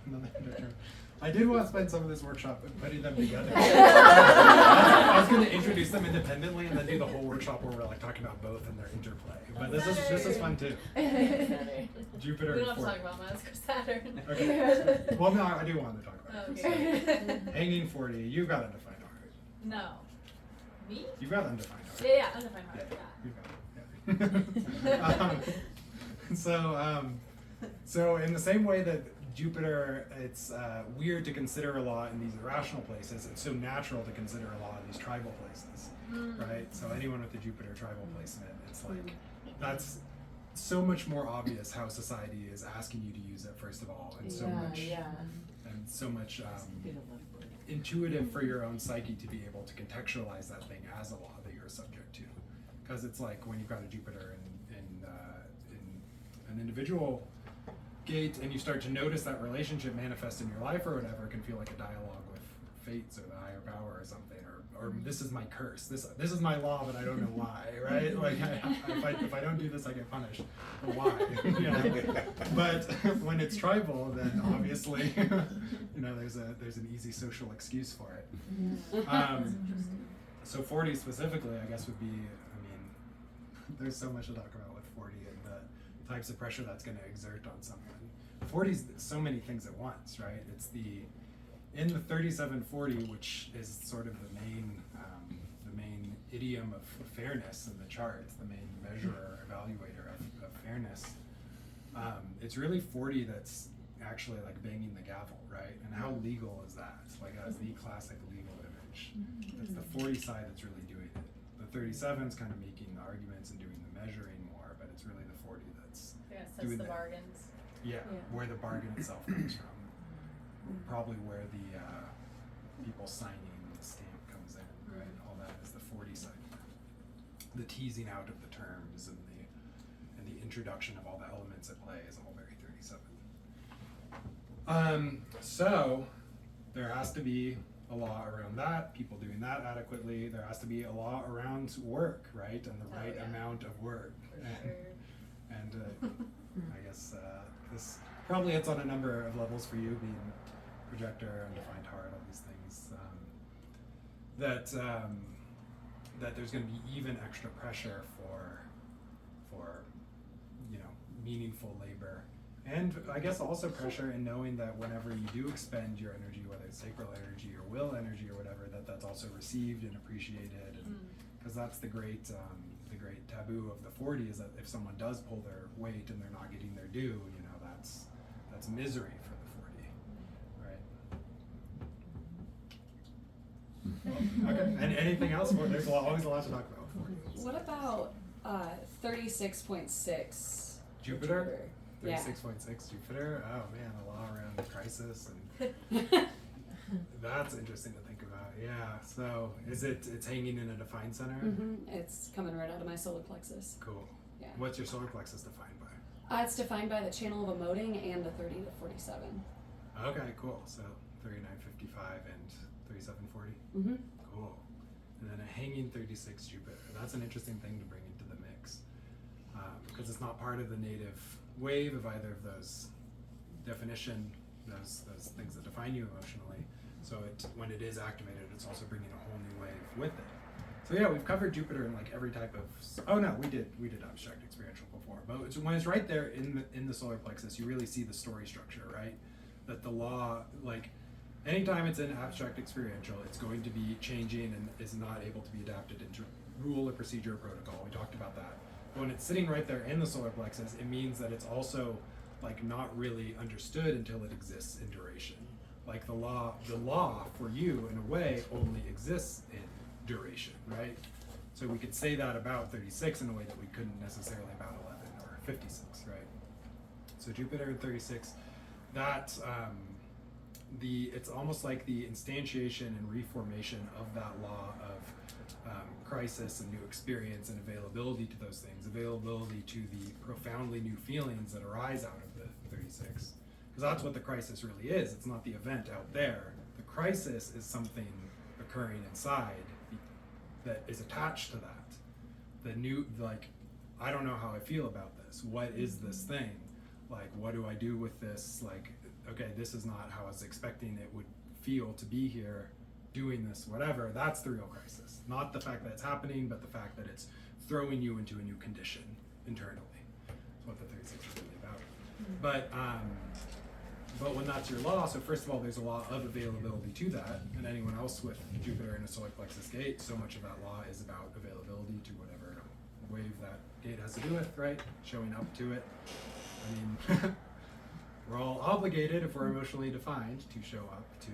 Another detriment. I did want to spend some of this workshop putting them together. I was going to introduce them independently and then do the whole workshop where we're like talking about both and their interplay. But this is fun too. Jupiter. We don't have to 40. talk about mine, let's go Saturn. Okay. Well, no, I do want to talk about it. Okay. So, hanging 40, you've got undefined heart. No. Me? You've got undefined heart. Yeah, undefined heart, yeah. You've got it. So in the same way that Jupiter, it's weird to consider a lot in these irrational places, it's so natural to consider a lot in these tribal places, right? So anyone with the Jupiter tribal placement, it's like, that's so much more obvious how society is asking you to use it first of all, and so much intuitive for your own psyche to be able to contextualize that thing as a law that you're subject to. Because it's like when you've got a Jupiter in an individual gate and you start to notice that relationship manifest in your life or whatever, it can feel like a dialogue with fates or the higher power or something, or this is my curse, this is my law, but I don't know why, right? Like if I don't do this, I get punished. But why? You know? But when it's tribal, then obviously, you know, there's an easy social excuse for it. So 40 specifically, I guess would be, I mean, there's so much to talk about with 40 and the types of pressure that's going to exert on someone. 40 is so many things at once, right? It's the in the 3740, which is sort of the main idiom of fairness in the charts, the main measurer, evaluator of fairness, it's really 40 that's actually like banging the gavel, right? And how legal is that? Like as the classic legal image. It's the 40 side that's really doing it. The 37's kind of making the arguments and doing the measuring more, but it's really the 40 that's Sets doing the that. bargains. Yeah, where the bargain itself comes from. Probably where the people signing the stamp comes in, right? All that is the 40 side. The teasing out of the terms and the introduction of all the elements at play is all very 37. So there has to be a law around that, people doing that adequately. There has to be a law around work, right? And the right amount of work. And I guess this probably hits on a number of levels for you, being projector, undefined heart, all these things. That there's going to be even extra pressure for meaningful labor, and I guess also pressure in knowing that whenever you do expend your energy, whether it's sacral energy or will energy or whatever, that's also received and appreciated, and because that's the great taboo of the 40 is that if someone does pull their weight and they're not getting their due, that's misery for the 40, right? Okay. And anything else? Well, there's always a lot to talk about. 40. What about 36.6? Jupiter? Yeah. 36.6 Jupiter? Oh man, a law around the crisis, and that's interesting to think about. Yeah. So it's hanging in a defined center? It's coming right out of my solar plexus. Cool. Yeah. What's your solar plexus defined by? It's defined by the channel of emoting and the 30 to 47. Okay, cool. So 3955 and 3740. Cool. And then a hanging 36 Jupiter. That's an interesting thing to bring into the mix, because it's not part of the native wave of either of those definition, those things that define you emotionally. So when it is activated, it's also bringing a whole new wave with it. So yeah, we've covered Jupiter in like every type of. Oh no, we did abstract experiential before, but when it's right there in the solar plexus, you really see the story structure, right? That the law, like anytime it's in abstract experiential, it's going to be changing and is not able to be adapted into rule or procedure or protocol. We talked about that. But when it's sitting right there in the solar plexus, it means that it's also like not really understood until it exists in duration. Like the law for you in a way only exists in duration, right? So we could say that about 36 in a way that we couldn't necessarily about 11 or 56, right? So Jupiter and 36, that's it's almost like the instantiation and reformation of that law of crisis and new experience and availability to those things, availability to the profoundly new feelings that arise out of the 36. Because that's what the crisis really is. It's not the event out there. The crisis is something occurring inside that is attached to that. The new, like, I don't know how I feel about this. What is this thing? Like, what do I do with this? Like, okay, this is not how I was expecting it would feel to be here doing this, whatever. That's the real crisis. Not the fact that it's happening, but the fact that it's throwing you into a new condition internally. That's what the 36 is really about. But when that's your law, so first of all, there's a law of availability to that, and anyone else with Jupiter in a solar plexus gate, so much of that law is about availability to whatever wave that gate has to do with, right? Showing up to it. I mean, we're all obligated, if we're emotionally defined, to show up to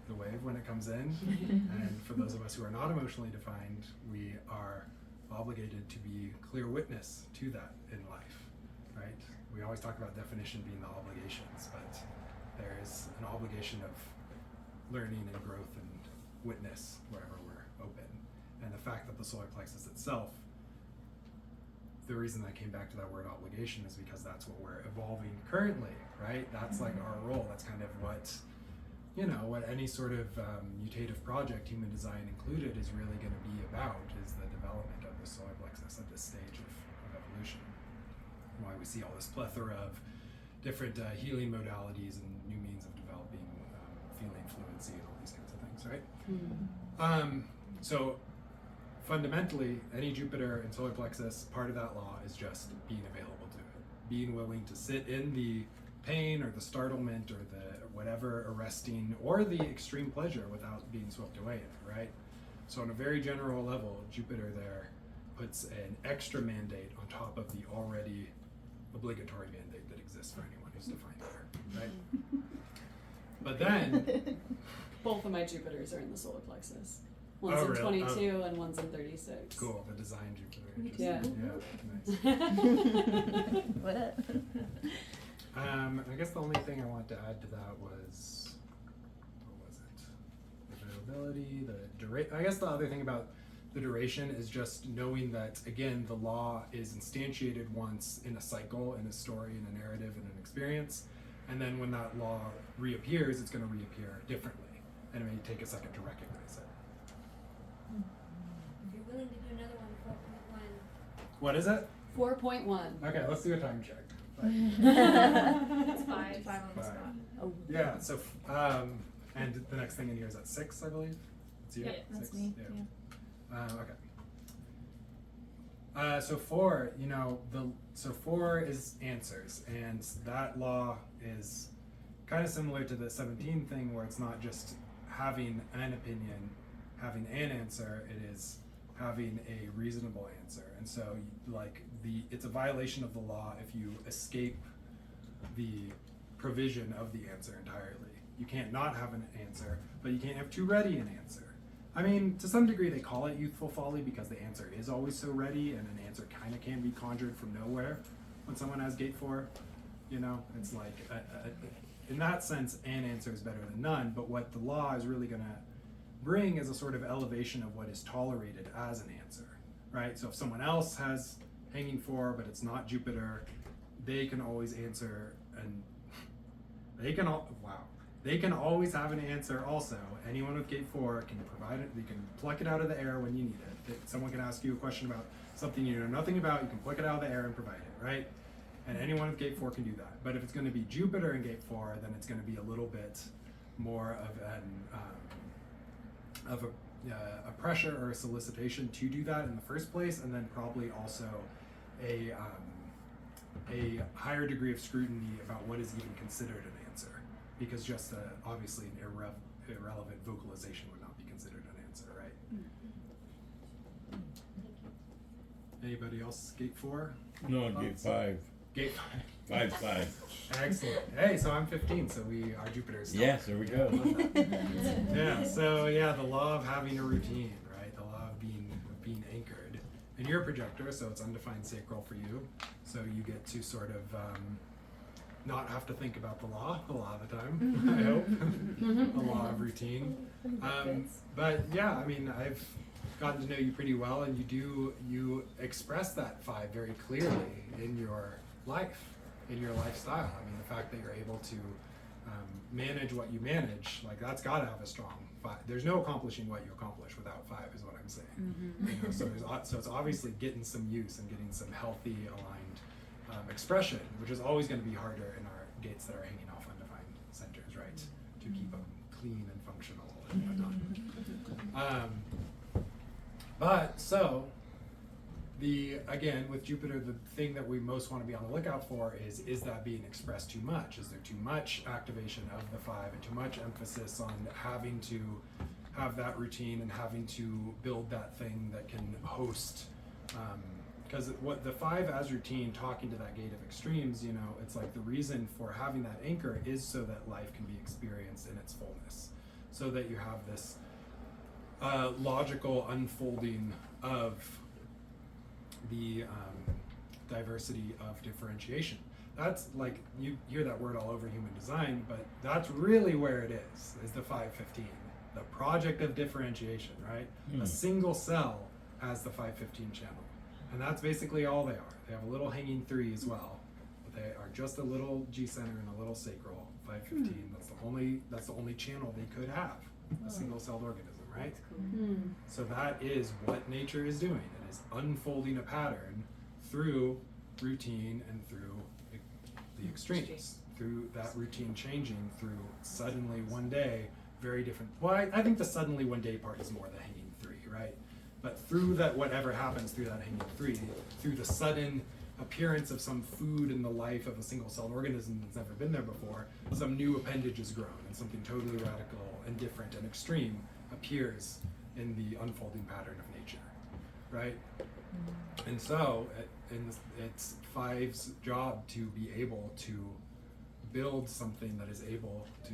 the wave when it comes in. And for those of us who are not emotionally defined, we are obligated to be clear witness to that in life, right? We always talk about definition being the obligations, but there is an obligation of learning and growth and witness wherever we're open. And the fact that the solar plexus itself, the reason I came back to that word obligation is because that's what we're evolving currently, right? That's like our role. That's kind of what, what any sort of mutative project, human design included, is really going to be about, is the development of the solar plexus at this stage of evolution. Why we see all this plethora of different healing modalities and new means of developing feeling fluency and all these kinds of things, right? So fundamentally, any Jupiter and solar plexus, part of that law is just being available to it, being willing to sit in the pain or the startlement or the whatever arresting or the extreme pleasure without being swept away in it, right? So on a very general level, Jupiter there puts an extra mandate on top of the already obligatory mandate that exists for anyone who's defined there, right? But then, Both of my Jupiters are in the solar plexus. One's Oh, in really? 22 and one's in 36. cool, the design Jupiter. Yeah. Nice. What up? I guess the only thing I wanted to add to that was, what was it? The availability, the duration. I guess the other thing about the duration is just knowing that, again, the law is instantiated once in a cycle, in a story, in a narrative, in an experience. And then when that law reappears, it's going to reappear differently. And it may take a second to recognize it. If you're willing to do another one, 4.1. What is it? 4.1. Okay, let's do a time check. It's five on the Five. spot. Oh. Yeah, so, and the next thing in here is at 6, I believe? It's you? Yeah, that's 6? me, Okay. So 4, you know, so 4 is answers, and that law is kind of similar to the 17 thing, where it's not just having an opinion, having an answer, it is having a reasonable answer. And so, like, it's a violation of the law if you escape the provision of the answer entirely. You can't not have an answer, but you can't have too ready an answer. I mean, to some degree, they call it youthful folly because the answer is always so ready, and an answer kind of can be conjured from nowhere when someone has gate 4. You know, it's like, in that sense, an answer is better than none, but what the law is really going to bring is a sort of elevation of what is tolerated as an answer, right? So if someone else has hanging 4, but it's not Jupiter, they can always answer, and they can always have an answer also. Anyone with gate 4 can provide it, they can pluck it out of the air when you need it. Someone can ask you a question about something you know nothing about, you can pluck it out of the air and provide it, right? And anyone with gate 4 can do that. But if it's going to be Jupiter in gate 4, then it's going to be a little bit more of a pressure or a solicitation to do that in the first place, and then probably also a higher degree of scrutiny about what is even considered an answer, because just obviously an irrelevant vocalization would not be considered an answer, right? Anybody else gate 4? No, gate 5. Gate 5, 5. Excellent. Hey, so I'm 15, so our Jupiter's still. Yes, there we go. Yeah, so yeah, the law of having a routine, right? The law of being anchored. And you're a projector, so it's undefined sacral for you. So you get to sort of not have to think about the law a lot of the time, I hope. The law of routine. But yeah, I mean, I've gotten to know you pretty well, and you express that 5 very clearly in your life, in your lifestyle. I mean, the fact that you're able to manage what you manage, like, that's got to have a strong 5. There's no accomplishing what you accomplish without 5, is what I'm saying. You know, so it's obviously getting some use and getting some healthy, aligned expression, which is always going to be harder in our gates that are hanging off undefined centers, right? To keep them clean and functional and whatnot. But so, again, with Jupiter, the thing that we most want to be on the lookout for is that being expressed too much? Is there too much activation of the 5 and too much emphasis on having to have that routine and having to build that thing that can host? Because what the 5 as routine, talking to that gate of extremes, you know, it's like the reason for having that anchor is so that life can be experienced in its fullness, so that you have this logical unfolding of the diversity of differentiation. That's like, you hear that word all over human design, but that's really where it is the 515, the project of differentiation, right? A single cell has the 515 channel, and that's basically all they are. They have a little hanging 3 as well, but they are just a little G center and a little sacral. 515, that's the only channel they could have, a single celled organism, right? So that is what nature is doing. It is unfolding a pattern through routine and through the extremes, through that routine changing, through suddenly one day, very different. Well, I think the suddenly one day part is more the hanging 3, right? But through that, whatever happens through that hanging 3, through the sudden appearance of some food in the life of a single-celled organism that's never been there before, some new appendage is grown, and something totally radical and different and extreme appears in the unfolding pattern of nature, right? And so it's Five's job to be able to build something that is able to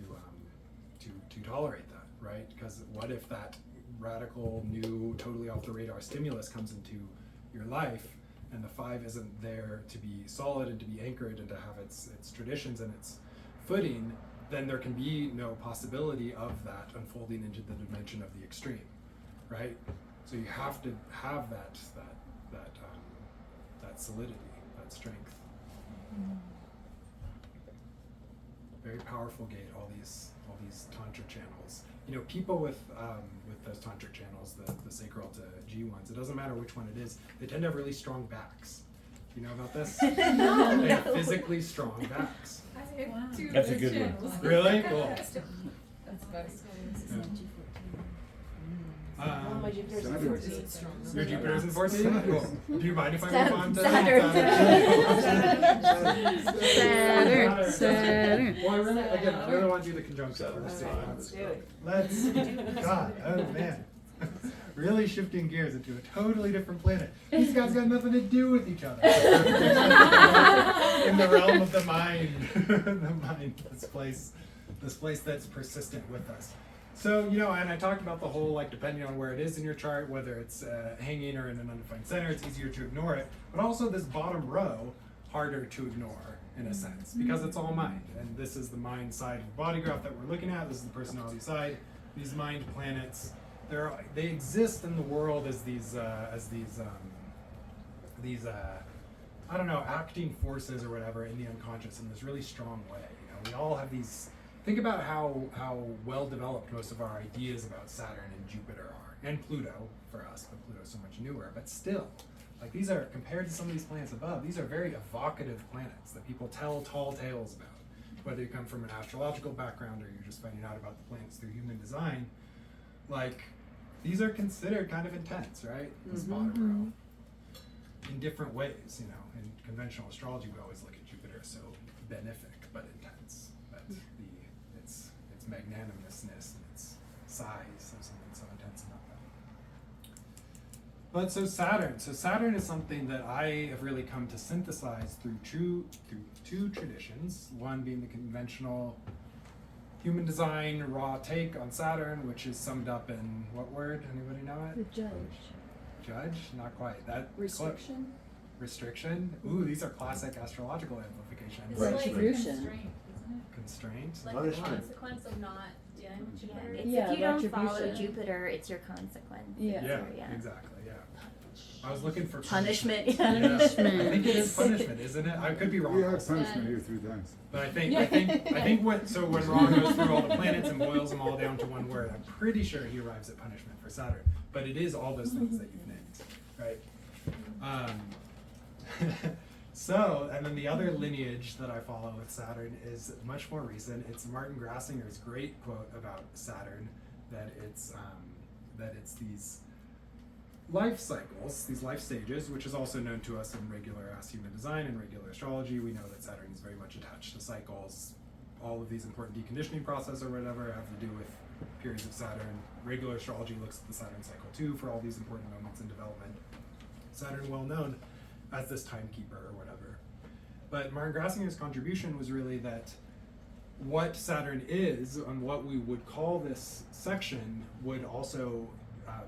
tolerate that, right? Because what if that radical, new, totally off the radar stimulus comes into your life, and the Five isn't there to be solid and to be anchored and to have its traditions and its footing, then there can be no possibility of that unfolding into the dimension of the extreme, right? So you have to have that solidity, that strength. Very powerful gate. All these tantra channels. You know, people with those tantric channels, the sacral to G ones, it doesn't matter which one it is, they tend to have really strong backs. You know about this? No. They have physically strong backs. That's a good one. Really? Cool. That's Saturn. Your Jupiter's in 14? Cool. Do you mind if I move on to Saturn. Saturn. Well, I really want to do the conjunction. Let's God, oh man. Really shifting gears into a totally different planet. These guys got nothing to do with each other. In the realm of the mind. The mind, this place that's persistent with us. So, you know, and I talked about the whole, like, depending on where it is in your chart, whether it's hanging or in an undefined center, it's easier to ignore it. But also this bottom row, harder to ignore in a sense, because it's all mind. And this is the mind side of the body graph that we're looking at. This is the personality side. These mind planets, they exist in the world as these I don't know, acting forces or whatever in the unconscious in this really strong way. You know, we all have these. Think about how well developed most of our ideas about Saturn and Jupiter are, and Pluto for us, but Pluto's so much newer. But still, like, these are, compared to some of these planets above, these are very evocative planets that people tell tall tales about. Whether you come from an astrological background or you're just finding out about the planets through human design, like, these are considered kind of intense, right? This bottom row. In different ways, you know. In conventional astrology, we always look at Jupiter as so benefic but intense. But its magnanimousness and its size, there's something so intense about that. But so Saturn is something that I have really come to synthesize through two traditions. One being the conventional human design raw take on Saturn, which is summed up in what word? Anybody know it? The judge. Judge? Not quite. That Restriction? Restriction? Ooh, these are classic astrological amplifications. It's like Retribution. constraint, isn't it? Constraint? Like the consequence of not dealing with Jupiter. It's Yeah, if you don't follow retribution. Jupiter, it's your consequence. Yeah. Yeah, exactly, yeah. I was looking for Punishment. Yeah. I think it is punishment, isn't it? I could be wrong. We have punishment here 3 times. But I think when Ron goes through all the planets and boils them all down to one word, I'm pretty sure he arrives at punishment for Saturn. But it is all those things that you've named, right? So, and then the other lineage that I follow with Saturn is much more recent. It's Martin Grassinger's great quote about Saturn, that it's these life cycles, these life stages, which is also known to us in regular human design and regular astrology. We know that Saturn is very much attached to cycles. All of these important deconditioning processes or whatever have to do with periods of Saturn. Regular astrology looks at the Saturn cycle too for all these important moments in development. Saturn well known as this timekeeper or whatever. But Martin Grassinger's contribution was really that what Saturn is and what we would call this section would also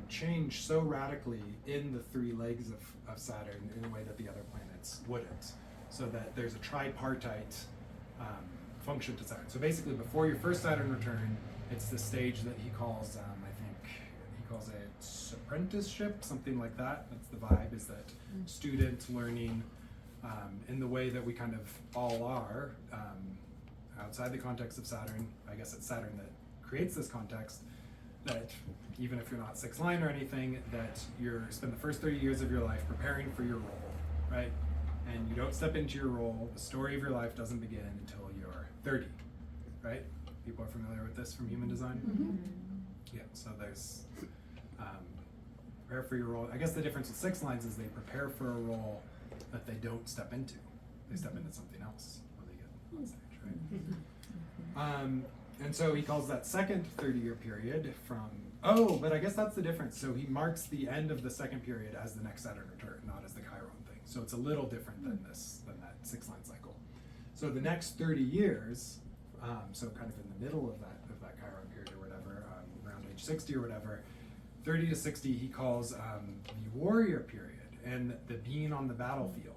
change so radically in the 3 legs of Saturn in a way that the other planets wouldn't. So that there's a tripartite function to Saturn. So basically, before your first Saturn return, it's the stage that he calls, he calls it apprenticeship, something like that. That's the vibe, is that student learning in the way that we kind of all are, outside the context of Saturn. I guess it's Saturn that creates this context, that even if you're not 6 line or anything, that you're spend the first 30 years of your life preparing for your role, right? And you don't step into your role, the story of your life doesn't begin until you're 30, right? People are familiar with this from human design? Yeah, so there's prepare for your role. I guess the difference with 6 lines is they prepare for a role that they don't step into. They step into something else when they get on stage, right? And so he calls that second 30-year period from, but I guess that's the difference. So he marks the end of the second period as the next Saturn return, not as the Chiron thing. So it's a little different than that 6-line cycle. So the next 30 years, so kind of in the middle of that Chiron period or whatever, around age 60 or whatever, 30 to 60 he calls the warrior period and the being on the battlefield.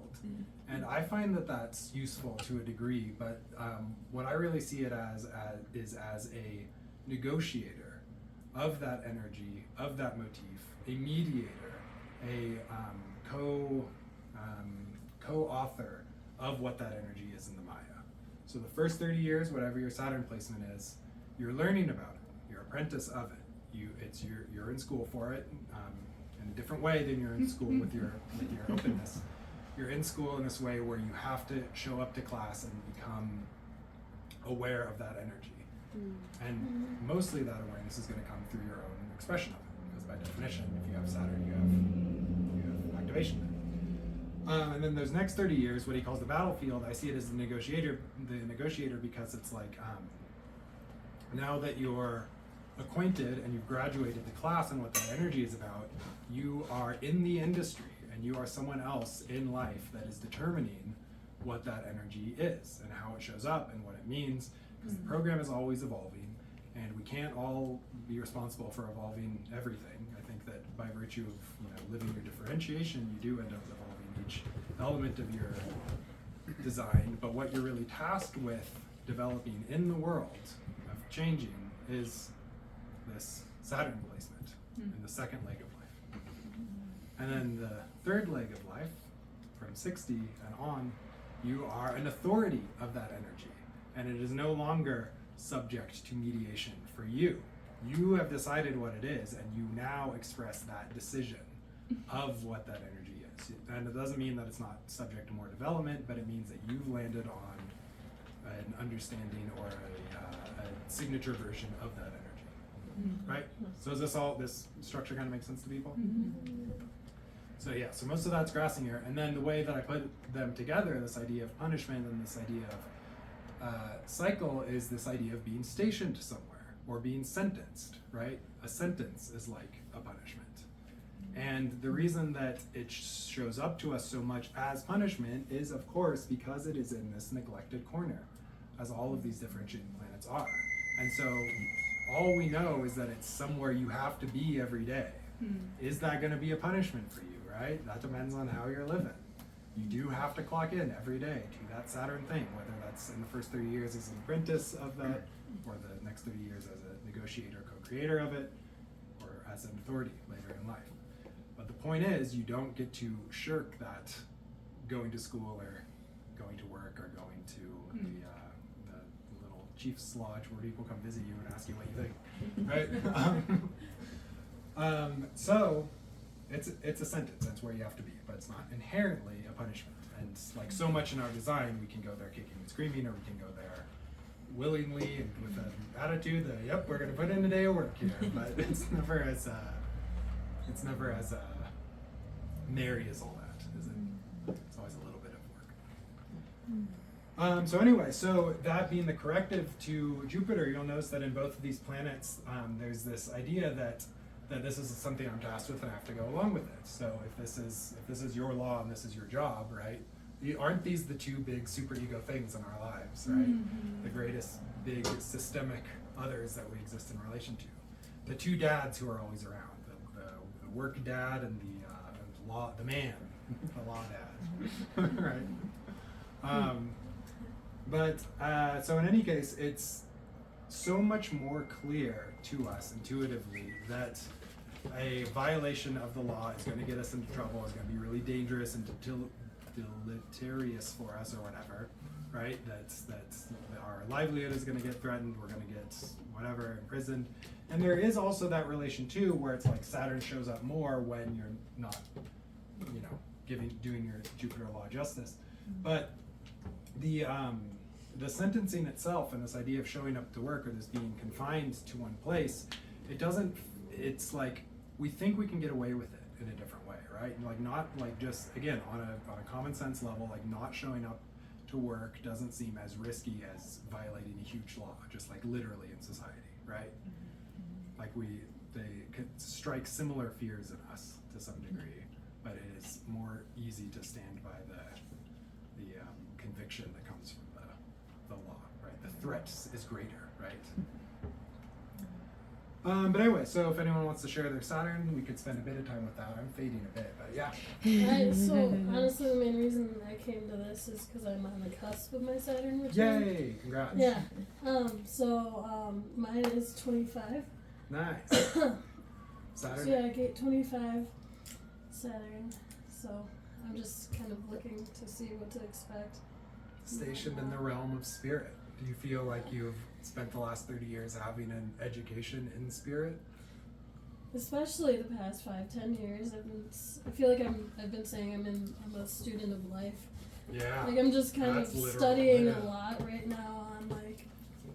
And I find that that's useful to a degree, but what I really see it is as a negotiator of that energy, of that motif, a mediator, a co-author of what that energy is in the Maya. So the first 30 years, whatever your Saturn placement is, you're learning about it. You're apprentice of it. You're in school for it in a different way than you're in school with your openness. You're in school in this way where you have to show up to class and become aware of that energy. And mostly that awareness is going to come through your own expression of it, because by definition, if you have Saturn, you have activation there. And then those next 30 years, what he calls the battlefield, I see it as the negotiator because it's like, now that you're acquainted and you've graduated the class and what that energy is about, you are in the industry and you are someone else in life that is determining what that energy is and how it shows up and what it means, because the program is always evolving and we can't all be responsible for evolving everything. I think that by virtue of living your differentiation, you do end up evolving each element of your design, but what you're really tasked with developing in the world of changing is this Saturn placement in the second leg of life. And then the third leg of life, from 60 and on, you are an authority of that energy, and it is no longer subject to mediation for you. You have decided what it is, and you now express that decision of what that energy is. And it doesn't mean that it's not subject to more development, but it means that you've landed on an understanding or a signature version of that energy, right? So is this structure kind of make sense to people? So yeah, so most of that's grassing here, and then the way that I put them together, this idea of punishment and this idea of cycle, is this idea of being stationed somewhere or being sentenced, right? A sentence is like a punishment. And the reason that it shows up to us so much as punishment is, of course, because it is in this neglected corner, as all of these differentiating planets are. And so all we know is that it's somewhere you have to be every day. Is that going to be a punishment for you, right? That depends on how you're living. You do have to clock in every day to that Saturn thing, whether that's in the first 30 years as an apprentice of that, or the next 30 years as a negotiator, co-creator of it, or as an authority later in life. But the point is, you don't get to shirk that going to school or going to work or going to the little chief's lodge where people come visit you and ask you what you think, right? So it's a sentence. That's where you have to be, but it's not inherently a punishment. And like so much in our design, we can go there kicking and screaming, or we can go there willingly and with an attitude that, yep, we're going to put in a day of work here. But it's never as merry as all that, is it? It's always a little bit of work. So anyway, so that being the corrective to Jupiter, you'll notice that in both of these planets, there's this idea that this is something I'm tasked with and I have to go along with it. So if this is your law and this is your job, right? Aren't these the two big superego things in our lives, right? The greatest big systemic others that we exist in relation to. The two dads who are always around, the work dad and the man, the law dad, right? So in any case, it's so much more clear to us intuitively that a violation of the law is going to get us into trouble, is going to be really dangerous and deleterious for us or whatever, right? That's our livelihood is going to get threatened, we're going to get whatever, imprisoned. And there is also that relation too, where it's like Saturn shows up more when you're not, doing your Jupiter law justice. But the sentencing itself and this idea of showing up to work or this being confined to one place, it's like we think we can get away with it. in a different way, right? And like not like just again on a common sense level, like not showing up to work doesn't seem as risky as violating a huge law, just like literally in society, right? Like they could strike similar fears in us to some degree, but it is more easy to stand by the conviction that comes from the law, right? The threat is greater, right? But anyway, so if anyone wants to share their Saturn, we could spend a bit of time with that. I'm fading a bit, but yeah. So honestly, the main reason I came to this is because I'm on the cusp of my Saturn return. Yay! Congrats. Yeah. Mine is 25. Nice. Saturn. So yeah, gate 25, Saturn. So I'm just kind of looking to see what to expect. Stationed in the realm of spirit. Do you feel like you've spent the last 30 years having an education in spirit? Especially the past 5-10 years, I feel like I've been saying I'm a student of life. Yeah. Like I'm just kind of That's literal, studying yeah. a lot right now on like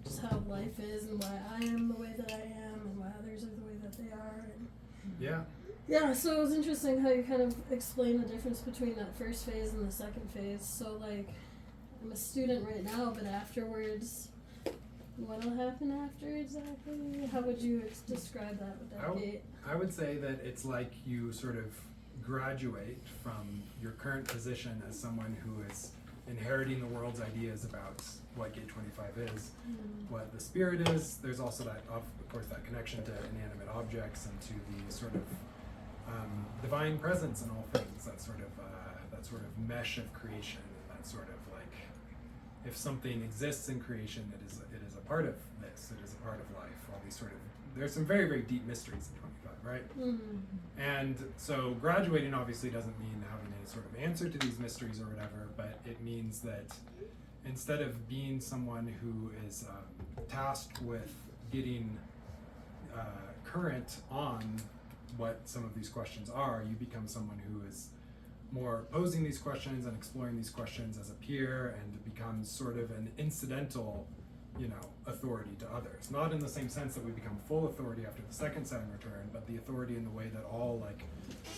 just how life is and why I am the way that I am and why others are the way that they are. And Yeah. yeah, so it was interesting how you kind of explain the difference between that first phase and the second phase. So like I'm a student right now, but afterwards, what'll happen after exactly? How would you describe that with that gate? I would say that it's like you sort of graduate from your current position as someone who is inheriting the world's ideas about what gate 25 is, what the spirit is. There's also that, of course, that connection to inanimate objects and to the sort of divine presence in all things. That sort of mesh of creation, and that sort of like, if something exists in creation, it is a part of this. It is a part of life. All these sort of, there's some very, very deep mysteries in 25, right? And so graduating obviously doesn't mean having any sort of answer to these mysteries or whatever, but it means that instead of being someone who is tasked with getting current on what some of these questions are, you become someone who is more posing these questions and exploring these questions as a peer, and becomes sort of an incidental, authority to others. Not in the same sense that we become full authority after the second Saturn return, but the authority in the way that all like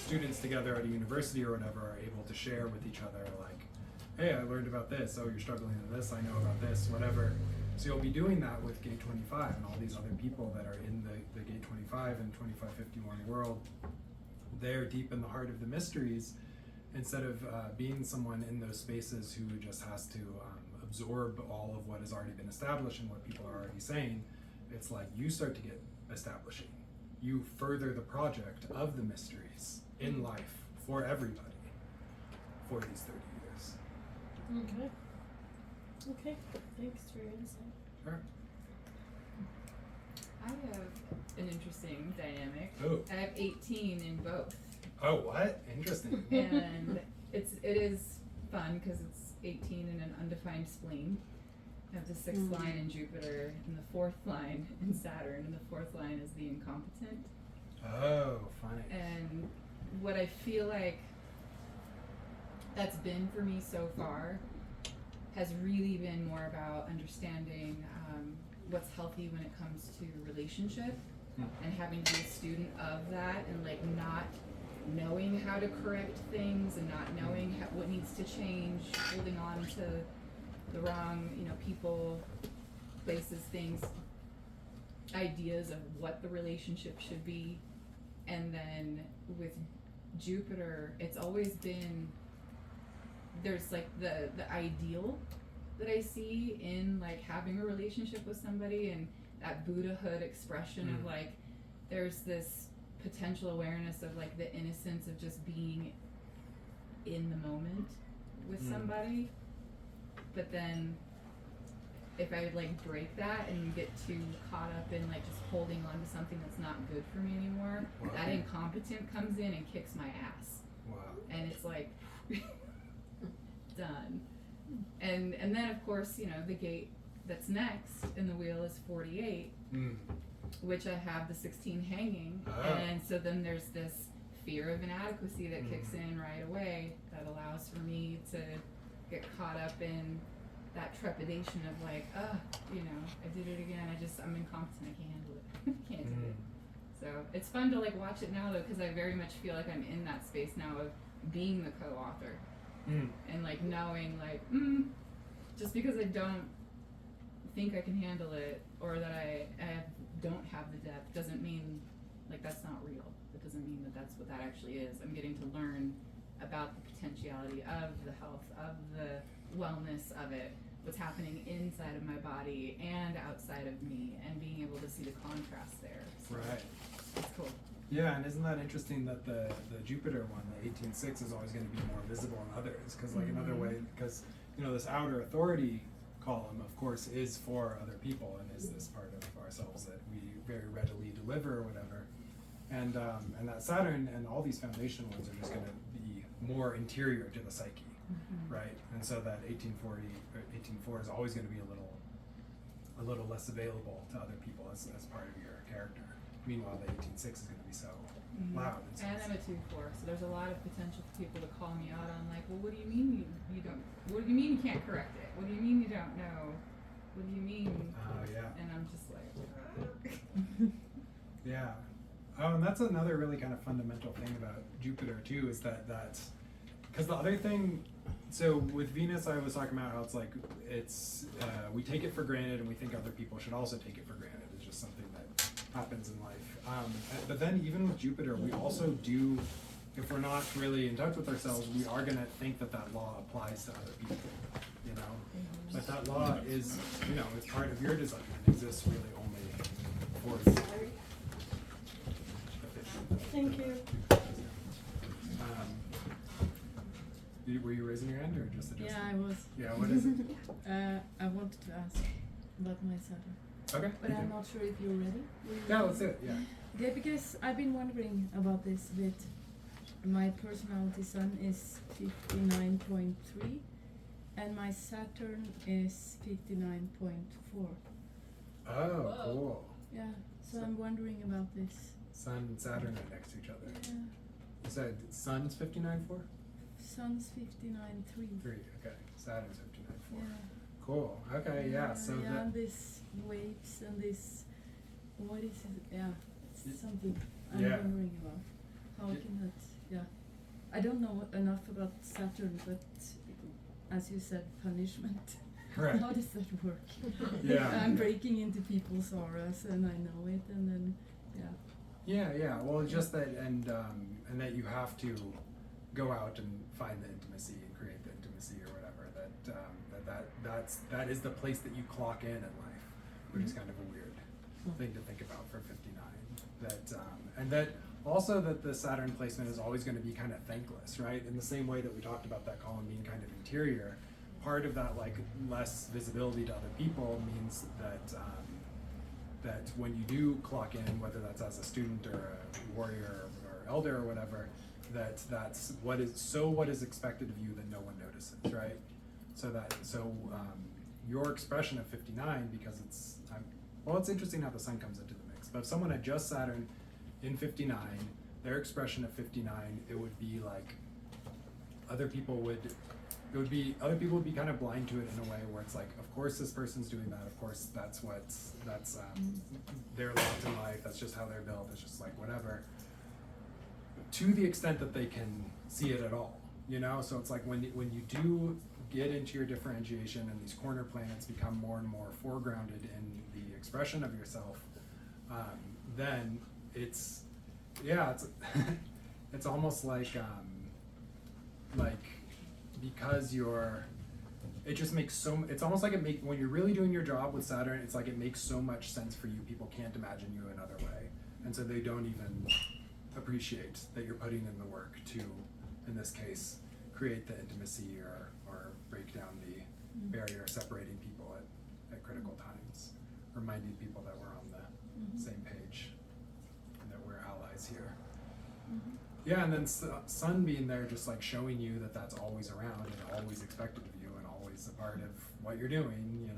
students together at a university or whatever are able to share with each other, like, hey, I learned about this, oh, you're struggling with this, I know about this, whatever. So you'll be doing that with Gate 25 and all these other people that are in the Gate 25 and 2551 world. They're deep in the heart of the mysteries, instead of being someone in those spaces who just has to absorb all of what has already been established and what people are already saying. It's like you start to get establishing. You further the project of the mysteries in life for everybody for these 30 years. Okay, thanks for your insight. Sure. I have an interesting dynamic. Oh. I have 18 in both. Oh, what? Interesting. And it is fun because it's 18 in an undefined spleen. I have the 6th line in Jupiter and the 4th line in Saturn, and the 4th line is the incompetent. Oh, funny. And what I feel like that's been for me so far has really been more about understanding what's healthy when it comes to relationship, and having to be a student of that, and like not knowing how to correct things and not knowing what needs to change, holding on to the wrong, people, places, things, ideas of what the relationship should be. And then with Jupiter, it's always been, there's like the ideal that I see in like having a relationship with somebody, and that Buddhahood expression of like, there's this potential awareness of like the innocence of just being in the moment with somebody. But then if I like break that and get too caught up in like just holding on to something that's not good for me anymore, that incompetent comes in and kicks my ass. Wow. And it's like done. And then of course, the gate that's next in the wheel is 48. Which I have the 16 hanging, and so then there's this fear of inadequacy that kicks in right away that allows for me to get caught up in that trepidation of like, I did it again, I'm incompetent, I can't handle it, can't do it. So it's fun to like watch it now though, because I very much feel like I'm in that space now of being the co-author and like knowing like just because I don't think I can handle it or that I don't have the depth doesn't mean like that's not real. It doesn't mean that that's what that actually is. I'm getting to learn about the potentiality of the health, of the wellness of it, what's happening inside of my body and outside of me, and being able to see the contrast there. So Right. It's cool. Yeah, and isn't that interesting that the Jupiter one, the 18.6, is always going to be more visible in others? Because like another way, because this outer authority column, of course, is for other people and is this part of ourselves that we very readily deliver or whatever. And that Saturn and all these foundation ones are just going to be more interior to the psyche, right? And so that 1840 or 18.4 is always going to be a little less available to other people as part of your character. Meanwhile, the 18.6 is going to be so loud. And I'm a 2/4, so there's a lot of potential for people to call me out on like, well, what do you mean you don't? What do you mean you can't correct it? What do you mean you don't know? What do you mean? Yeah. And I'm just like, Yeah. And that's another really kind of fundamental thing about Jupiter too, is that because the other thing, so with Venus, I was talking about how it's like we take it for granted and we think other people should also take it for granted. It's just something that happens in life. But then even with Jupiter, we also do, if we're not really in touch with ourselves, we are going to think that law applies to other people, But that law is, it's part of your design and exists really only for you. Thank you. Were you raising your hand or just adjusting? Yeah, I was. Yeah, what is it? I wanted to ask about my Saturn. Okay. But I'm not sure if you're ready. Yeah, let's do it, yeah. Okay, because I've been wondering about this a bit. My personality sun is 59.3 and my Saturn is 59.4. Oh, cool. Yeah, so I'm wondering about this. Sun and Saturn are next to each other. Yeah. You said Sun's 59.4? Sun's 59.3. 3, okay. Saturn's 59.4. Yeah. Cool. Okay, yeah. So and this waves and this, what is it? Yeah, it's something I'm wondering about. How can that? Yeah, I don't know enough about Saturn, but as you said, punishment. Right. How does that work? Yeah. I'm breaking into people's auras, and I know it, and then Yeah. Well, just that, and that you have to go out and find the intimacy and create the intimacy or whatever. That is the place that you clock in life, which is kind of a weird thing to think about for 59. And that also that the Saturn placement is always going to be kind of thankless, right? In the same way that we talked about that column being kind of interior, part of that like less visibility to other people means that that when you do clock in, whether that's as a student or a warrior or elder or whatever, that's what is expected of you that no one notices, right? So your expression of 59, because it's interesting how the sun comes into the mix. But if someone had just Saturn in 59, their expression of 59, it would be like other people would be kind of blind to it in a way where it's like, of course this person's doing that. Of course that's their lot in life. That's just how they're built. It's just like whatever. To the extent that they can see it at all, So it's like when you do get into your differentiation and these corner planets become more and more foregrounded in the expression of yourself, then it's it's almost like because it just makes it's almost like when you're really doing your job with Saturn, it's like it makes so much sense for you. People can't imagine you another way, and so they don't even appreciate that you're putting in the work to, in this case, create the intimacy or break down the barrier separating people at critical times, reminding people that we're on the same page and that we're allies here. Yeah, and then sun being there, just like showing you that that's always around and always expected of you and always a part of what you're doing,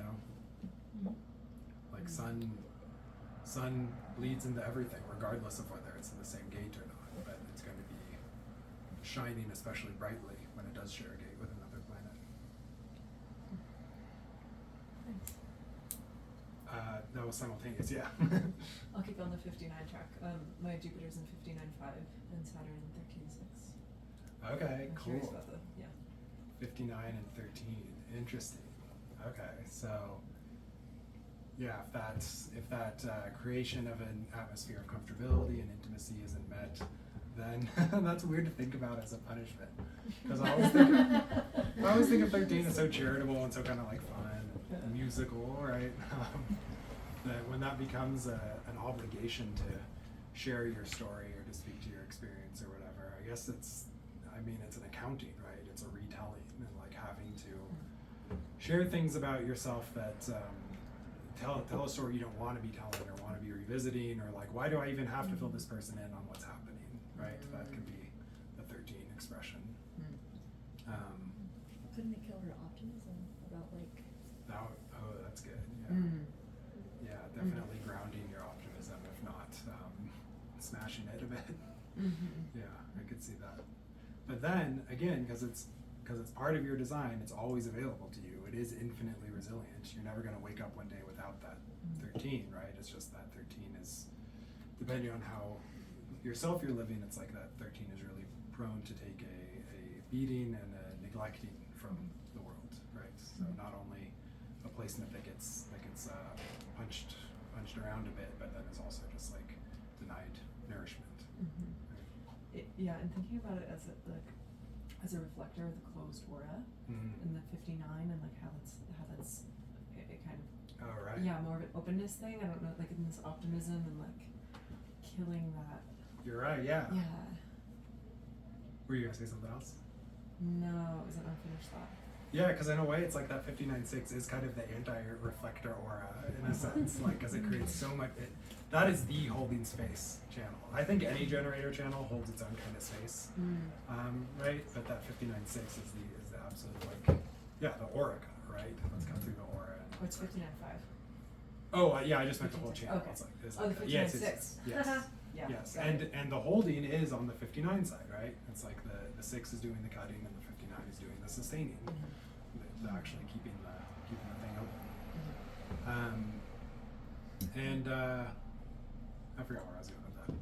Like sun bleeds into everything, regardless of whether it's in the same gate or not, but it's going to be shining especially brightly when it does share a gate with another planet. that was simultaneous, yeah. I'll keep on the 59 track. My Jupiter's in 59.5 and Saturn in 13.6. Okay, I'm curious cool. about the, yeah. 59 and 13. Interesting. Okay, so yeah, if that creation of an atmosphere of comfortability and intimacy isn't met, then that's weird to think about as a punishment. Because I always think of 13 as so charitable and so kind of like fun and musical, right? That when that becomes an obligation to share your story or to speak to your experience or whatever, I guess it's an accounting, right? It's a retelling and like having to share things about yourself that tell a story you don't want to be telling or want to be revisiting, or like, why do I even have to fill this person in on what's happening, right? That can be the 13 expression. Couldn't it kill her optimism about like? That's good. Yeah. Yeah, definitely grounding your optimism, if not smashing it a bit. Yeah, I could see that. But then again, because it's part of your design, it's always available to you. It is infinitely resilient. You're never going to wake up one day without that 13, right? It's just that 13 is, depending on how yourself you're living, it's like that 13 is really prone to take a beating and a neglecting from the world, right? So not only a placement that gets punched around a bit, but then is also just like denied nourishment. Yeah, and thinking about it as a reflector of the closed aura in the 59, and like how that's it kind of more of an openness thing. I don't know, like in this optimism and like killing that. You're right. Yeah. Yeah. Were you gonna say something else? No, it was an unfinished thought. Yeah, because in a way, it's like that 59.6 is kind of the anti-reflector aura in a sense, like because it creates so much. That is the holding space channel. I think any generator channel holds its own kind of space, right? But that 59.6 is the absolute like, yeah, the aura, right? Let's come through the aura. Oh, it's 59.5. Oh, yeah, I just meant the whole channel. Okay. It's the 59.6. Yes. Yeah. Yes, and the holding is on the 59 side, right? It's like the 6 is doing the cutting and the 59 is doing the sustaining, the actually keeping the thing open. And I forgot where I was going with that.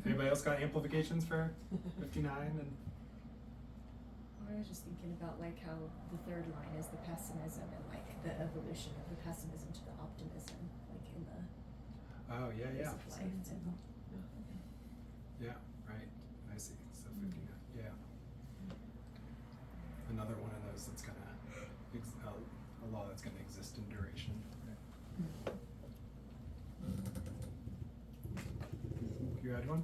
Anybody else got amplifications for 59? And I was just thinking about like how the third line is the pessimism and like the evolution of the pessimism to the optimism, like in the yeah. of life. Yeah, right. I see. So 59. Yeah. Another one of those that's gonna a law that's gonna exist in duration. Right? You had one?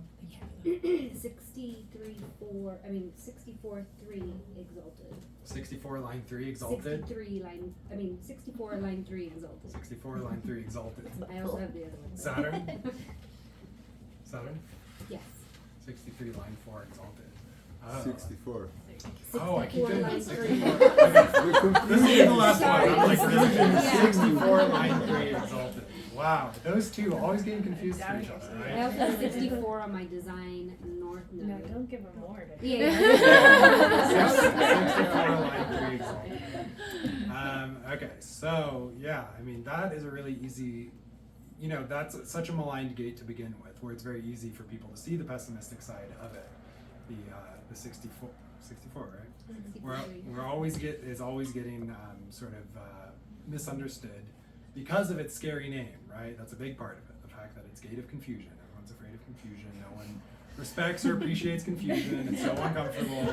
64.3 exalted. 64 line 3 exalted. 64 line 3 exalted. 64 line 3 exalted. I also have the other one. Saturn. Saturn. Yes. 63 line 4 exalted. 64. Oh, I keep doing that. 64 64. line Okay. This is the last one. I'm like, Yeah. 64 line 3 exalted. Wow, those two always getting confused for each other, right? I also have 64 on my design north node. No, don't give him more. Yeah. 64 line 3 exalted. Okay, so yeah, I mean that is a really easy, that's such a maligned gate to begin with, where it's very easy for people to see the pessimistic side of it. The 64, right? 64. We're always getting sort of misunderstood because of its scary name, right? That's a big part of it. The fact that it's gate of confusion. Everyone's afraid of confusion. No one respects or appreciates confusion. It's so uncomfortable,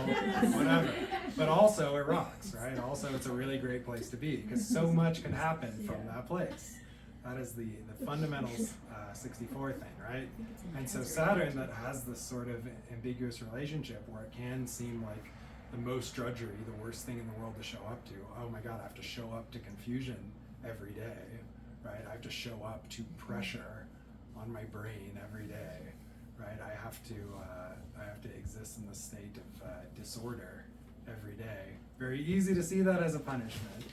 whatever. But also it rocks, right? Also it's a really great place to be because so much can happen from that place. That is the fundamentals 64 thing, right? And so Saturn, that has this sort of ambiguous relationship where it can seem like the most drudgery, the worst thing in the world to show up to. Oh my God, I have to show up to confusion every day, right? I have to show up to pressure on my brain every day, right? I have to exist in the state of disorder every day. Very easy to see that as a punishment,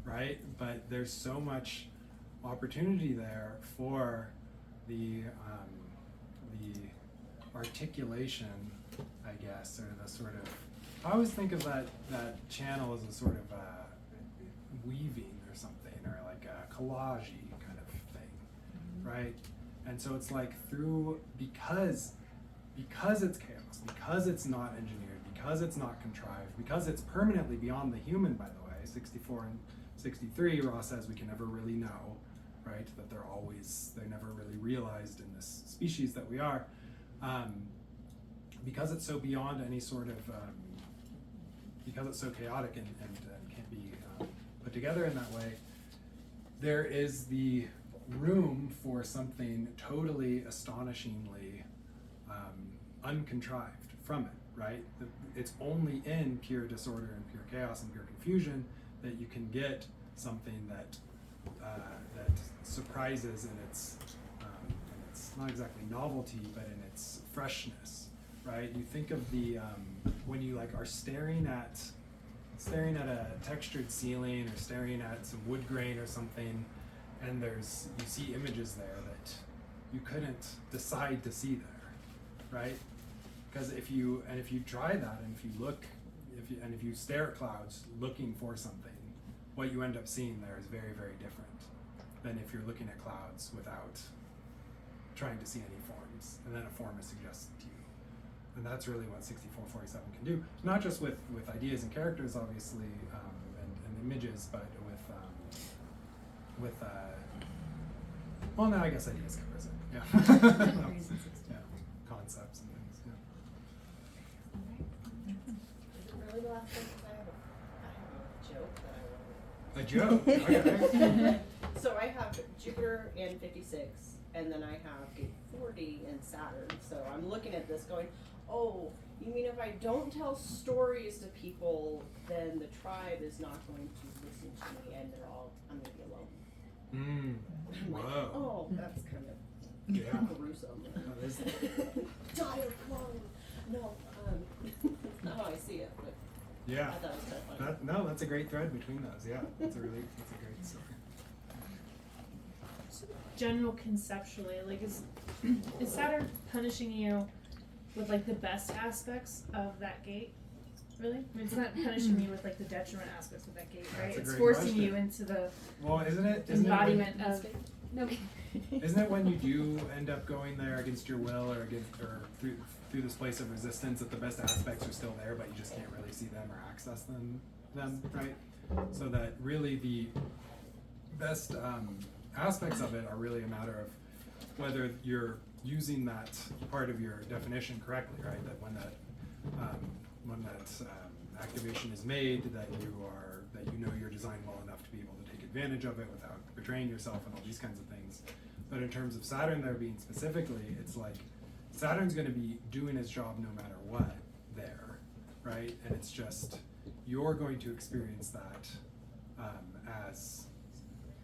right? But there's so much opportunity there for the articulation, I guess, or the sort of, I always think of that channel as a sort of weaving or something, or like a collage-y kind of thing, right? And so it's like because it's chaos, because it's not engineered, because it's not contrived, because it's permanently beyond the human, by the way, 64 and 63, Ross says we can never really know, right? That they're never really realized in this species that we are. Because it's so beyond any sort of, because it's so chaotic and can't be put together in that way, there is the room for something totally astonishingly uncontrived from it, right? It's only in pure disorder and pure chaos and pure confusion that you can get something that surprises in its not exactly novelty, but in its freshness, right? You think of the when you like are staring at a textured ceiling or staring at some wood grain or something, and you see images there that you couldn't decide to see there, right? Because if you try that, and if you stare at clouds looking for something, what you end up seeing there is very, very different than if you're looking at clouds without trying to see any forms, and then a form is suggested to you. And that's really what 6447 can do, not just with ideas and characters, obviously, and images, but well, now I guess ideas covers it, yeah. Yeah, concepts and things, yeah. Really last thing, 'cause I have a joke that I want. A joke? Okay. So I have Jupiter in 56, and then I have gate 40 in Saturn. So I'm looking at this going, oh, you mean if I don't tell stories to people, then the tribe is not going to listen to me, and I'm going to be alone. I'm like, oh, that's kind of gruesome. Die alone. No, that's not how I see it, but yeah. I thought it was kind of funny. No, that's a great thread between those. Yeah, that's a great story. General conceptually, like is Saturn punishing you with like the best aspects of that gate? Really? I mean, it's not punishing you with like the detriment aspects of that gate, right? It's forcing you into the embodiment of. No. Isn't it when you do end up going there against your will or through this place of resistance that the best aspects are still there, but you just can't really see them or access them, right? So that really the best aspects of it are really a matter of whether you're using that part of your definition correctly, right? That when that activation is made, that you know your design well enough to be able to take advantage of it without betraying yourself and all these kinds of things. But in terms of Saturn there being specifically, it's like Saturn's going to be doing its job no matter what there, right? And it's just you're going to experience that as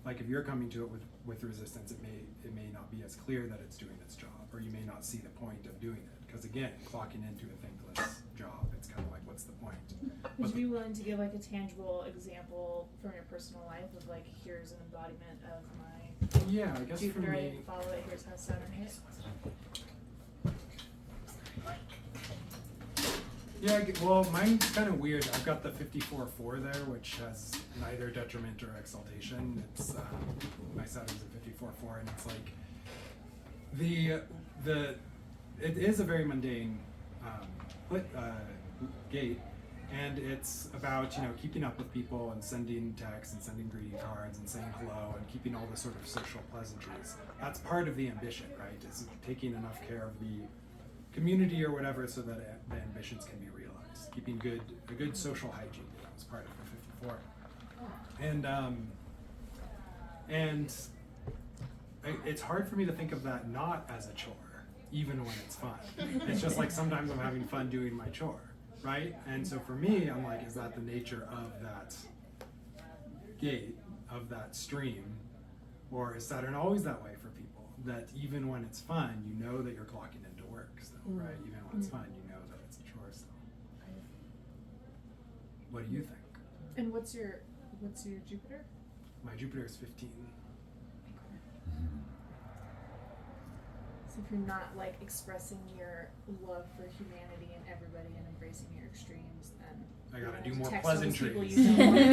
like if you're coming to it with resistance, it may not be as clear that it's doing its job, or you may not see the point of doing it. Because again, clocking into a thankless job, it's kind of like, what's the point? Would you be willing to give like a tangible example from your personal life of like, here's an embodiment of my I guess Jupiter, for me, I didn't follow it, here's how Saturn hits? Yeah, well, mine's kind of weird. I've got the 54-4 there, which has neither detriment or exaltation. It's my Saturn's a 54-4, and it's like it is a very mundane gate, and it's about keeping up with people and sending texts and sending greeting cards and saying hello and keeping all the sort of social pleasantries. That's part of the ambition, right? Is taking enough care of the community or whatever so that the ambitions can be realized. Keeping a good social hygiene is part of the 54. And it's hard for me to think of that not as a chore, even when it's fun. It's just like sometimes I'm having fun doing my chore, right? And so for me, I'm like, is that the nature of that gate, of that stream? Or is Saturn always that way for people? That even when it's fun, you know that you're clocking into work still, right? Even when it's fun, you know that it's a chore still. What do you think? And what's your Jupiter? My Jupiter is 15. So if you're not like expressing your love for humanity and everybody and embracing your extremes, then I gotta do more text all those people pleasantries. you don't want to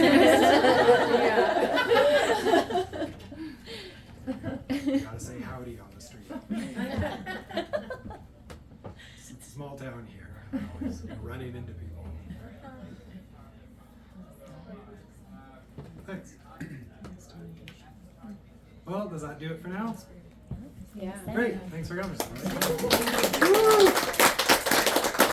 text. Gotta say, how Perfect. Well, does that do it for now? Yeah. Great. Thanks for coming. Woo!